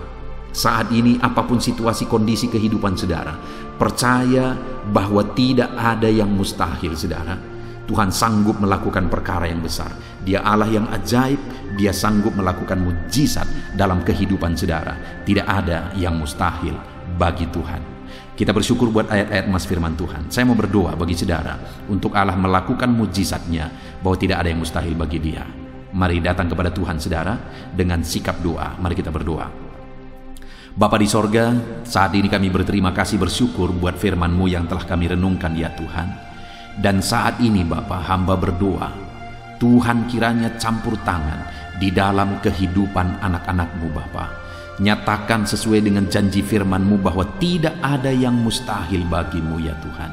Saat ini apapun situasi kondisi kehidupan saudara, percaya bahwa tidak ada yang mustahil saudara. Tuhan sanggup melakukan perkara yang besar. Dia Allah yang ajaib, Dia sanggup melakukan mujizat dalam kehidupan saudara. Tidak ada yang mustahil bagi Tuhan. Kita bersyukur buat ayat-ayat emas firman Tuhan. Saya mau berdoa bagi saudara untuk Allah melakukan mujizatnya, bahwa tidak ada yang mustahil bagi Dia. Mari datang kepada Tuhan saudara dengan sikap doa. Mari kita berdoa. Bapa di sorga, saat ini kami berterima kasih, bersyukur buat firman-Mu yang telah kami renungkan ya Tuhan. Dan saat ini Bapa, hamba berdoa, Tuhan kiranya campur tangan di dalam kehidupan anak-anak-Mu Bapa. Nyatakan sesuai dengan janji firman-Mu bahwa tidak ada yang mustahil bagi-Mu ya Tuhan.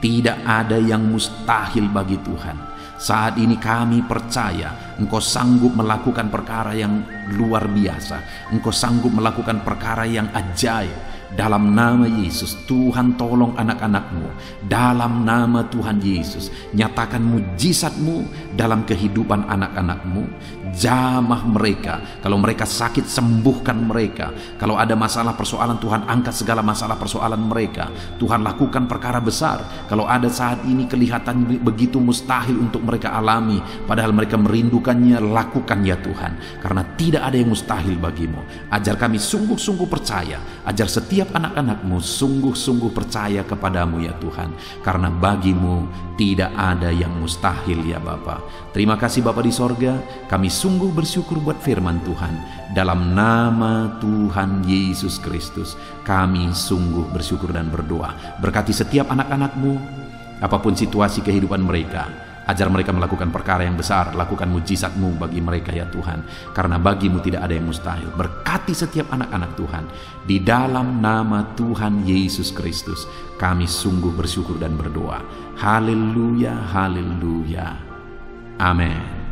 Tidak ada yang mustahil bagi Tuhan. Saat ini kami percaya Engkau sanggup melakukan perkara yang luar biasa. Engkau sanggup melakukan perkara yang ajaib Dalam nama Yesus, Tuhan tolong anak-anak-Mu. Dalam nama Tuhan Yesus, nyatakan mujizat-Mu dalam kehidupan anak-anak-Mu. Jamah mereka. Kalau mereka sakit, sembuhkan mereka. Kalau ada masalah persoalan, Tuhan angkat segala masalah persoalan mereka. Tuhan lakukan perkara besar. Kalau ada saat ini kelihatan begitu mustahil untuk mereka alami, padahal mereka merindukannya, lakukan ya Tuhan. Karena tidak ada yang mustahil bagimu. Ajar kami sungguh-sungguh percaya. Ajar setiap anak-anak-Mu sungguh-sungguh percaya kepadamu ya Tuhan. Karena bagimu tidak ada yang mustahil ya Bapa. Terima kasih Bapa di sorga. Kami sungguh bersyukur buat firman Tuhan. Dalam nama Tuhan Yesus Kristus, kami sungguh bersyukur dan berdoa. Berkati setiap anak-anak-Mu, apapun situasi kehidupan mereka. Ajar mereka melakukan perkara yang besar. Lakukan mujizat-Mu bagi mereka ya Tuhan. Karena bagimu tidak ada yang mustahil. Berkati setiap anak-anak Tuhan. Di dalam nama Tuhan Yesus Kristus, kami sungguh bersyukur dan berdoa. Haleluya, haleluya. Amin.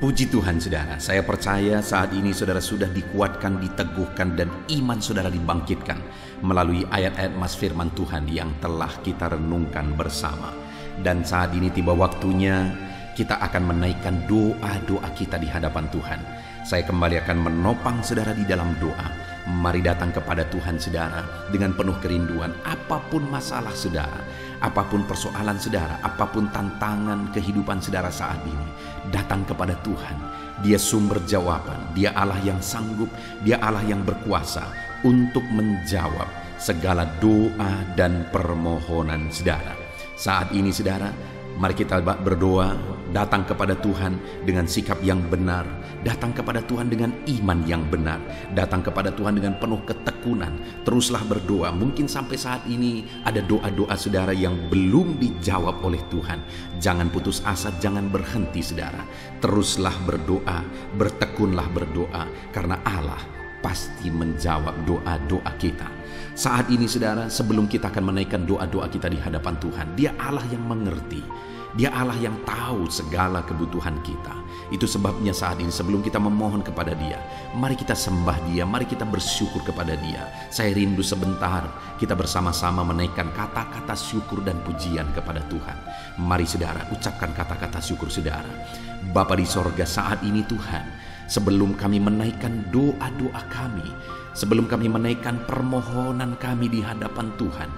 Puji Tuhan saudara, saya percaya saat ini saudara sudah dikuatkan, diteguhkan, dan iman saudara dibangkitkan melalui ayat-ayat mas firman Tuhan yang telah kita renungkan bersama. Dan saat ini tiba waktunya kita akan menaikkan doa-doa kita di hadapan Tuhan. Saya kembali akan menopang saudara di dalam doa. Mari datang kepada Tuhan saudara dengan penuh kerinduan. Apapun masalah saudara, apapun persoalan saudara, apapun tantangan kehidupan saudara saat ini, datang kepada Tuhan. Dia sumber jawaban, Dia Allah yang sanggup, Dia Allah yang berkuasa untuk menjawab segala doa dan permohonan saudara. Saat ini saudara, mari kita berdoa, datang kepada Tuhan dengan sikap yang benar, datang kepada Tuhan dengan iman yang benar, datang kepada Tuhan dengan penuh ketekunan. Teruslah berdoa. Mungkin sampai saat ini ada doa-doa saudara yang belum dijawab oleh Tuhan. Jangan putus asa, jangan berhenti saudara. Teruslah berdoa, bertekunlah berdoa, karena Allah pasti menjawab doa-doa kita. Saat ini saudara, sebelum kita akan menaikkan doa-doa kita di hadapan Tuhan, Dia Allah yang mengerti. Dia Allah yang tahu segala kebutuhan kita. Itu sebabnya saat ini sebelum kita memohon kepada Dia, mari kita sembah Dia, mari kita bersyukur kepada Dia. Saya rindu sebentar kita bersama-sama menaikkan kata-kata syukur dan pujian kepada Tuhan. Mari saudara, ucapkan kata-kata syukur saudara. Bapa di sorga, saat ini Tuhan, sebelum kami menaikkan doa-doa kami, sebelum kami menaikkan permohonan kami di hadapan Tuhan,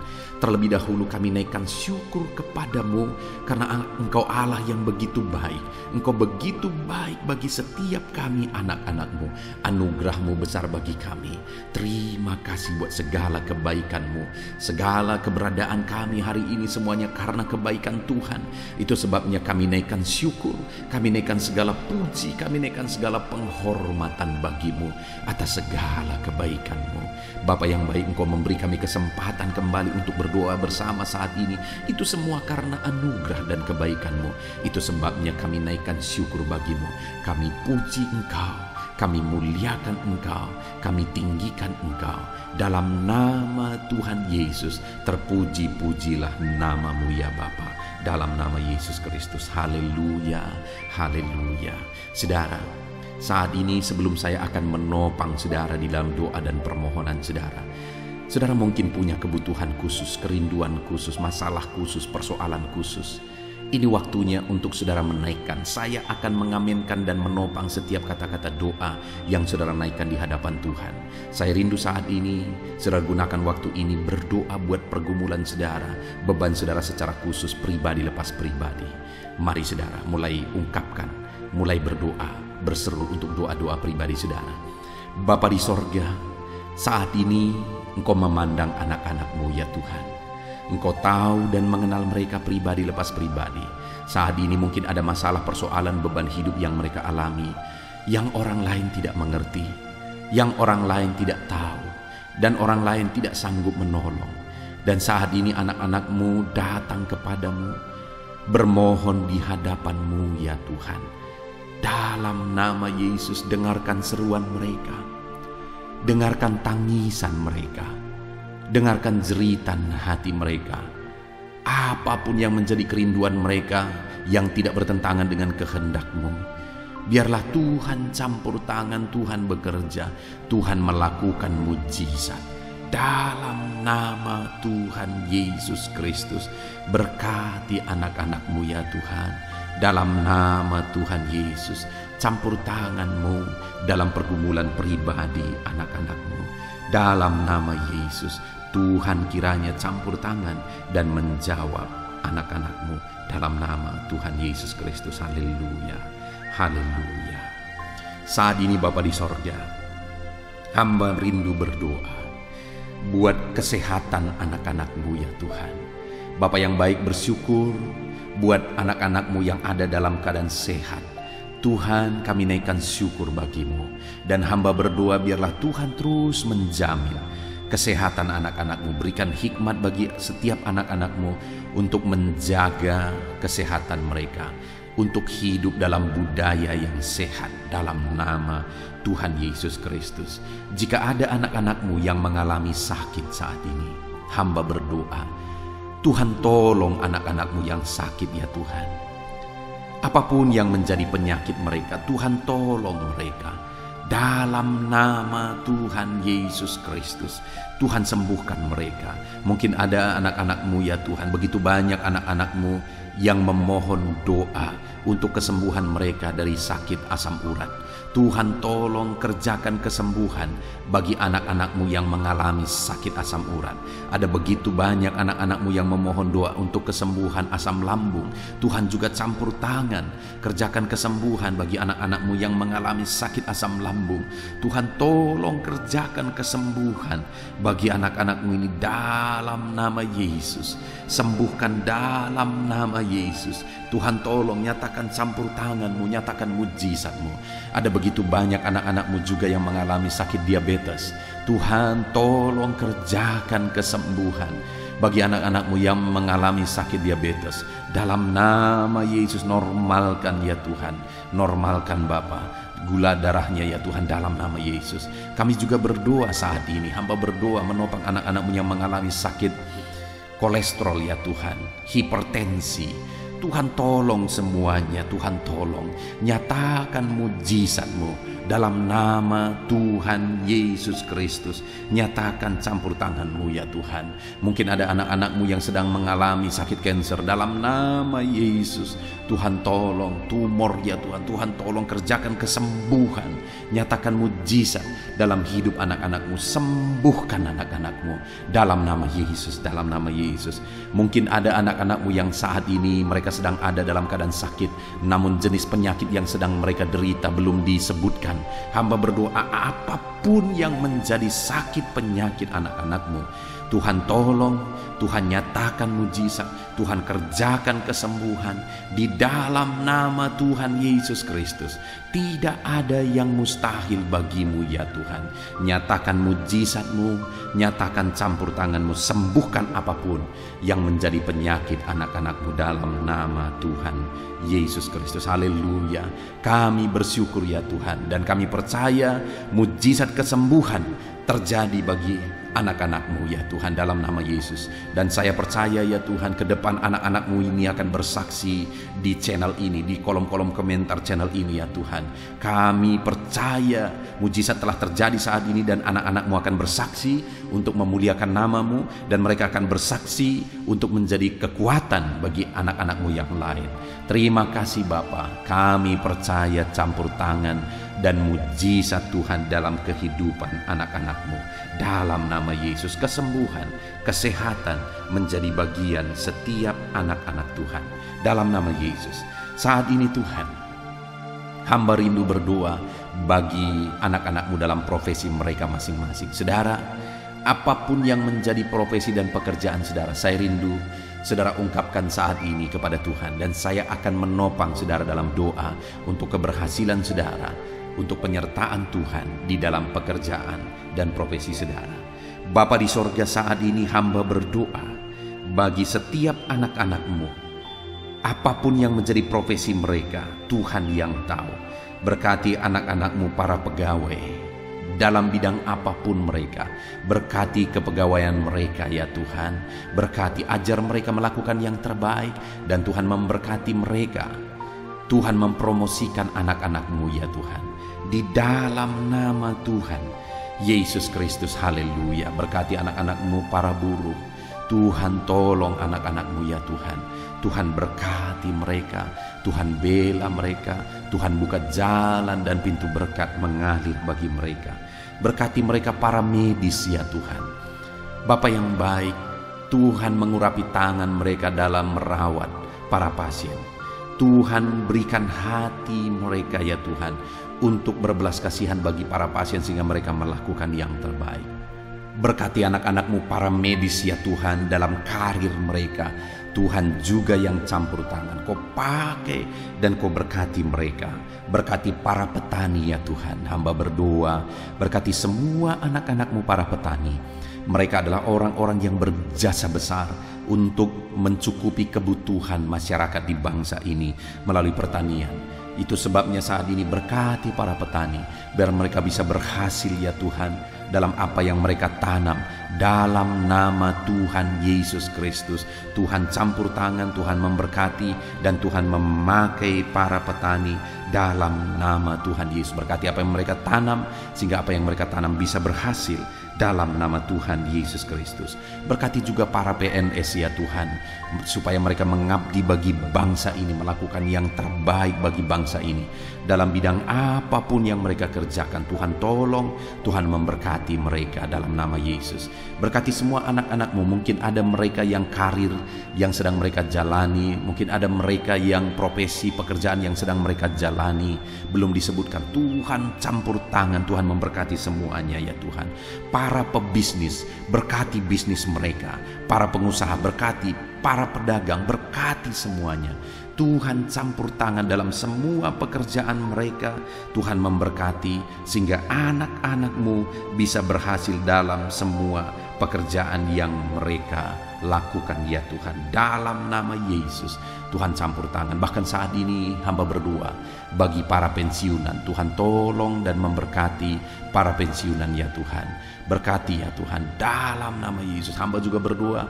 terlebih dahulu kami naikkan syukur kepadamu karena Engkau Allah yang begitu baik. Engkau begitu baik bagi setiap kami anak-anak-Mu. Anugerah-Mu besar bagi kami. Terima kasih buat segala kebaikan-Mu. Segala keberadaan kami hari ini semuanya karena kebaikan Tuhan. Itu sebabnya kami naikkan syukur, kami naikkan segala puji, kami naikkan segala penghormatan bagi-Mu atas segala kebaikan-Mu. Bapa yang baik, Engkau memberi kami kesempatan kembali untuk berdoa bersama saat ini. Itu semua karena anugerah dan kebaikan-Mu. Itu sebabnya kami naikkan syukur bagi-Mu. Kami puji Engkau, kami muliakan Engkau, kami tinggikan Engkau. Dalam nama Tuhan Yesus, terpuji-pujilah nama-Mu ya Bapa. Dalam nama Yesus Kristus. Haleluya, haleluya. Saudara, saat ini sebelum saya akan menopang saudara di dalam doa dan permohonan saudara, saudara mungkin punya kebutuhan khusus, kerinduan khusus, masalah khusus, persoalan khusus. Ini waktunya untuk saudara menaikkan. Saya akan mengaminkan dan menopang setiap kata-kata doa yang saudara naikkan di hadapan Tuhan. Saya rindu saat ini saudara gunakan waktu ini berdoa buat pergumulan saudara, beban saudara secara khusus, pribadi lepas pribadi. Mari saudara mulai ungkapkan, mulai berdoa, berseru untuk doa-doa pribadi saudara. Bapa di sorga, saat ini Engkau memandang anak-anak-Mu ya Tuhan. Engkau tahu dan mengenal mereka pribadi lepas pribadi. Saat ini mungkin ada masalah, persoalan, beban hidup yang mereka alami, yang orang lain tidak mengerti, yang orang lain tidak tahu, dan orang lain tidak sanggup menolong. Dan saat ini anak-anak-Mu datang kepadamu, bermohon di hadapan-Mu ya Tuhan. Dalam nama Yesus, dengarkan seruan mereka, dengarkan tangisan mereka, dengarkan jeritan hati mereka. Apapun yang menjadi kerinduan mereka yang tidak bertentangan dengan kehendak-Mu, Biarlah Tuhan campur tangan, Tuhan bekerja, Tuhan melakukan mujizat. Dalam nama Tuhan Yesus Kristus, berkati anak-anak-Mu ya Tuhan. Dalam nama Tuhan Yesus, campur tangan-Mu dalam pergumulan pribadi anak-anak-Mu. Dalam nama Yesus, Tuhan kiranya campur tangan dan menjawab anak-anak-Mu. Dalam nama Tuhan Yesus Kristus, haleluya. Haleluya. Saat ini Bapa di sorga, hamba rindu berdoa buat kesehatan anak-anak-Mu ya Tuhan. Bapa yang baik, bersyukur buat anak-anak-Mu yang ada dalam keadaan sehat. Tuhan, kami naikkan syukur bagi-Mu. Dan hamba berdoa biarlah Tuhan terus menjamin kesehatan anak-anak-Mu. Berikan hikmat bagi setiap anak-anak-Mu untuk menjaga kesehatan mereka, untuk hidup dalam budaya yang sehat dalam nama Tuhan Yesus Kristus. Jika ada anak-anak-Mu yang mengalami sakit saat ini, hamba berdoa, Tuhan tolong anak-anak-Mu yang sakit ya Tuhan. Apapun yang menjadi penyakit mereka, Tuhan tolong mereka. Dalam nama Tuhan Yesus Kristus, Tuhan sembuhkan mereka. Mungkin ada anak-anak-Mu ya Tuhan, begitu banyak anak-anak-Mu yang memohon doa untuk kesembuhan mereka dari sakit asam urat. Tuhan tolong kerjakan kesembuhan bagi anak-anak-Mu yang mengalami sakit asam urat. Ada begitu banyak anak-anak-Mu yang memohon doa untuk kesembuhan asam lambung. Tuhan juga campur tangan, kerjakan kesembuhan bagi anak-anak-Mu yang mengalami sakit asam lambung. Tuhan tolong kerjakan kesembuhan bagi anak-anak-Mu ini dalam nama Yesus. Sembuhkan dalam nama Yesus. Tuhan tolong nyatakan campur tangan-Mu, nyatakan mujizat-Mu. Ada begitu banyak anak-anak-Mu juga yang mengalami sakit diabetes. Tuhan tolong kerjakan kesembuhan bagi anak-anak-Mu yang mengalami sakit diabetes. Dalam nama Yesus, normalkan ya Tuhan. Normalkan Bapa gula darahnya ya Tuhan, dalam nama Yesus. Kami juga berdoa saat ini, hamba berdoa menopang anak-anak-Mu yang mengalami sakit kolesterol ya Tuhan, hipertensi. Tuhan tolong semuanya, Tuhan tolong nyatakan mujizat-Mu dalam nama Tuhan Yesus Kristus. Nyatakan campur tangan-Mu ya Tuhan. Mungkin ada anak-anak-Mu yang sedang mengalami sakit kanker, dalam nama Yesus Tuhan tolong tumor ya Tuhan. Tuhan tolong kerjakan kesembuhan, nyatakan mujizat dalam hidup anak-anak-Mu. Sembuhkan anak-anak-Mu dalam nama Yesus, dalam nama Yesus. Mungkin ada anak-anak-Mu yang saat ini mereka sedang ada dalam keadaan sakit, namun jenis penyakit yang sedang mereka derita belum disebutkan. Hamba berdoa apapun yang menjadi sakit penyakit anak-anak-Mu, Tuhan tolong, Tuhan nyatakan mujizat, Tuhan kerjakan kesembuhan di dalam nama Tuhan Yesus Kristus. Tidak ada yang mustahil bagi-Mu ya Tuhan. Nyatakan mujizat-Mu, nyatakan campur tangan-Mu, sembuhkan apapun yang menjadi penyakit anak-anak-Mu dalam nama Tuhan Yesus Kristus. Haleluya. Kami bersyukur ya Tuhan, dan kami percaya mujizat kesembuhan terjadi bagi anak-anak-Mu ya Tuhan, dalam nama Yesus. Dan saya percaya ya Tuhan, ke depan anak-anak-Mu ini akan bersaksi di channel ini, di kolom-kolom komentar channel ini ya Tuhan. Kami percaya mujizat telah terjadi saat ini, dan anak-anak-Mu akan bersaksi untuk memuliakan nama-Mu, dan mereka akan bersaksi untuk menjadi kekuatan bagi anak-anak-Mu yang lain. Terima kasih Bapa, kami percaya campur tangan dan mujizat Tuhan dalam kehidupan anak-anak-Mu. Dalam nama Yesus, kesembuhan, kesehatan menjadi bagian setiap anak-anak Tuhan. Dalam nama Yesus, saat ini Tuhan, hamba rindu berdoa bagi anak-anak-Mu dalam profesi mereka masing-masing. Saudara, apapun yang menjadi profesi dan pekerjaan saudara, saya rindu saudara ungkapkan saat ini kepada Tuhan, dan saya akan menopang saudara dalam doa untuk keberhasilan saudara, untuk penyertaan Tuhan di dalam pekerjaan dan profesi saudara. Bapa di sorga, saat ini hamba berdoa bagi setiap anak-anak-Mu, apapun yang menjadi profesi mereka, Tuhan yang tahu. Berkati anak-anak-Mu para pegawai dalam bidang apapun mereka. Berkati kepegawaian mereka ya Tuhan. Berkati, ajar mereka melakukan yang terbaik, dan Tuhan memberkati mereka. Tuhan mempromosikan anak-anak-Mu ya Tuhan. Di dalam nama Tuhan Yesus Kristus, haleluya. Berkati anak-anak-Mu para buruh. Tuhan tolong anak-anak-Mu ya Tuhan. Tuhan berkati mereka, Tuhan bela mereka, Tuhan buka jalan dan pintu berkat mengalir bagi mereka. Berkati mereka para medis ya Tuhan. Bapa yang baik, Tuhan mengurapi tangan mereka dalam merawat para pasien. Tuhan berikan hati mereka ya Tuhan untuk berbelas kasihan bagi para pasien sehingga mereka melakukan yang terbaik. Berkati anak-anak-Mu para medis ya Tuhan dalam karir mereka. Tuhan juga yang campur tangan, Kau pakai dan Kau berkati mereka. Berkati para petani ya Tuhan. Hamba berdoa, berkati semua anak-anak-Mu para petani. Mereka adalah orang-orang yang berjasa besar untuk mencukupi kebutuhan masyarakat di bangsa ini melalui pertanian. Itu sebabnya saat ini berkati para petani, biar mereka bisa berhasil ya Tuhan dalam apa yang mereka tanam. Dalam nama Tuhan Yesus Kristus, Tuhan campur tangan, Tuhan memberkati, dan Tuhan memakai para petani dalam nama Tuhan Yesus. Berkati apa yang mereka tanam, sehingga apa yang mereka tanam bisa berhasil dalam nama Tuhan Yesus Kristus. Berkati juga para PNS ya Tuhan, supaya mereka mengabdi bagi bangsa ini, melakukan yang terbaik bagi bangsa ini dalam bidang apapun yang mereka kerjakan. Tuhan tolong, Tuhan memberkati mereka dalam nama Yesus. Berkati semua anak-anak-Mu. Mungkin ada mereka yang karir yang sedang mereka jalani, mungkin ada mereka yang profesi pekerjaan yang sedang mereka jalani belum disebutkan. Tuhan campur tangan, Tuhan memberkati semuanya ya Tuhan. Para pebisnis, berkati bisnis mereka. Para pengusaha, berkati. Para pedagang, berkati semuanya. Tuhan campur tangan dalam semua pekerjaan mereka. Tuhan memberkati sehingga anak-anak-Mu bisa berhasil dalam semua pekerjaan yang mereka lakukan ya Tuhan. Dalam nama Yesus, Tuhan campur tangan. Bahkan saat ini hamba berdoa bagi para pensiunan. Tuhan tolong dan memberkati para pensiunan ya Tuhan. Berkati ya Tuhan dalam nama Yesus. Hamba juga berdoa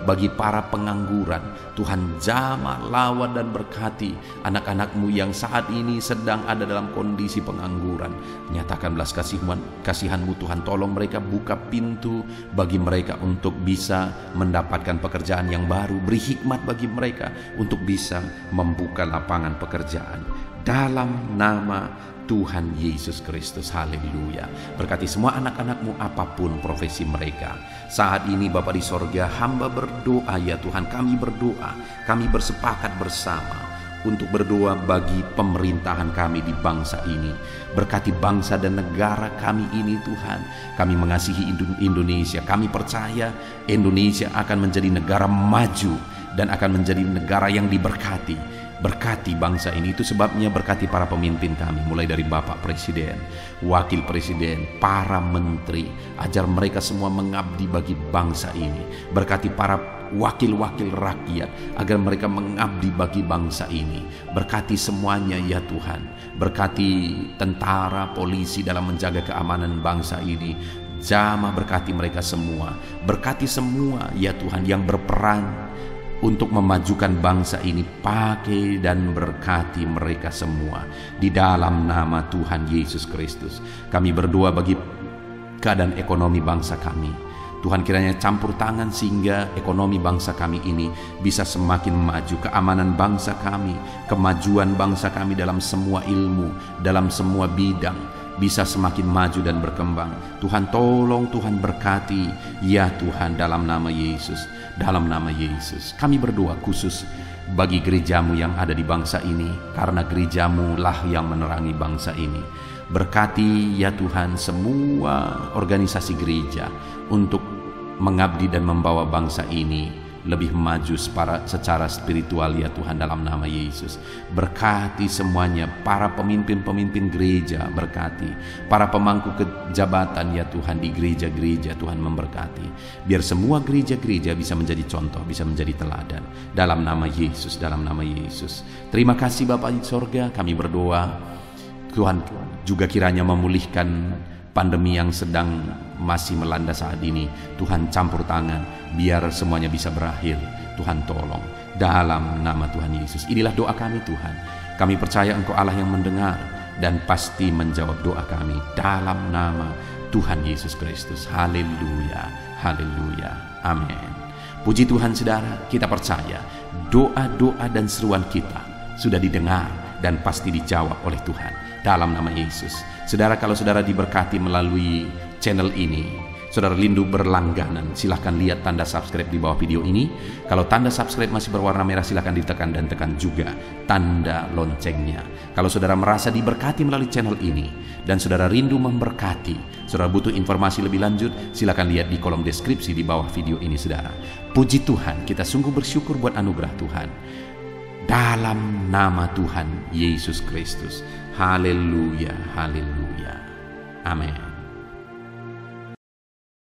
bagi para pengangguran. Tuhan jamah, lawan dan berkati anak-anak-Mu yang saat ini sedang ada dalam kondisi pengangguran. Nyatakan belas kasihan-Mu Tuhan. Tolong mereka, buka pintu bagi mereka untuk bisa mendapatkan pekerjaan yang baru. Beri hikmat bagi mereka untuk bisa membuka lapangan pekerjaan dalam nama Tuhan Yesus Kristus, haleluya. Berkati semua anak-anak-Mu apapun profesi mereka. Saat ini Bapa di sorga, hamba berdoa ya Tuhan, kami berdoa, kami bersepakat bersama untuk berdoa bagi pemerintahan kami di bangsa ini. Berkati bangsa dan negara kami ini Tuhan. Kami mengasihi Indonesia. Kami percaya Indonesia akan menjadi negara maju dan akan menjadi negara yang diberkati. Berkati bangsa ini. Itu sebabnya berkati para pemimpin kami, mulai dari Bapak Presiden, Wakil Presiden, para menteri. Ajar mereka semua mengabdi bagi bangsa ini. Berkati para wakil-wakil rakyat agar mereka mengabdi bagi bangsa ini. Berkati semuanya ya Tuhan. Berkati tentara, polisi dalam menjaga keamanan bangsa ini. Jamah berkati mereka semua. Berkati semua ya Tuhan yang berperan untuk memajukan bangsa ini. Pakai dan berkati mereka semua di dalam nama Tuhan Yesus Kristus. Kami berdoa bagi keadaan ekonomi bangsa kami. Tuhan kiranya campur tangan sehingga ekonomi bangsa kami ini bisa semakin maju. Keamanan bangsa kami, kemajuan bangsa kami dalam semua ilmu, dalam semua bidang bisa semakin maju dan berkembang. Tuhan tolong, Tuhan berkati ya Tuhan dalam nama Yesus. Dalam nama Yesus kami berdoa khusus bagi gerejamu yang ada di bangsa ini, karena gerejamu lah yang menerangi bangsa ini. Berkati ya Tuhan semua organisasi gereja untuk mengabdi dan membawa bangsa ini lebih maju secara spiritual ya Tuhan dalam nama Yesus. Berkati semuanya, para pemimpin-pemimpin gereja berkati, para pemangku kejabatan ya Tuhan di gereja-gereja, Tuhan memberkati. Biar semua gereja-gereja bisa menjadi contoh, bisa menjadi teladan dalam nama Yesus, dalam nama Yesus. Terima kasih Bapa di sorga, kami berdoa Tuhan juga kiranya memulihkan pandemi yang sedang masih melanda saat ini. Tuhan campur tangan biar semuanya bisa berakhir. Tuhan tolong dalam nama Tuhan Yesus. Inilah doa kami Tuhan. Kami percaya Engkau Allah yang mendengar dan pasti menjawab doa kami dalam nama Tuhan Yesus Kristus. Haleluya, haleluya, amin. Puji Tuhan saudara, kita percaya doa-doa dan seruan kita sudah didengar dan pasti dijawab oleh Tuhan dalam nama Yesus. Saudara, kalau saudara diberkati melalui channel ini, saudara rindu berlangganan, silahkan lihat tanda subscribe di bawah video ini. Kalau tanda subscribe masih berwarna merah, silahkan ditekan dan tekan juga tanda loncengnya. Kalau saudara merasa diberkati melalui channel ini dan saudara rindu memberkati, saudara butuh informasi lebih lanjut, silahkan lihat di kolom deskripsi di bawah video ini saudara. Puji Tuhan, kita sungguh bersyukur buat anugerah Tuhan. Dalam nama Tuhan Yesus Kristus. Haleluya, haleluya. Amin.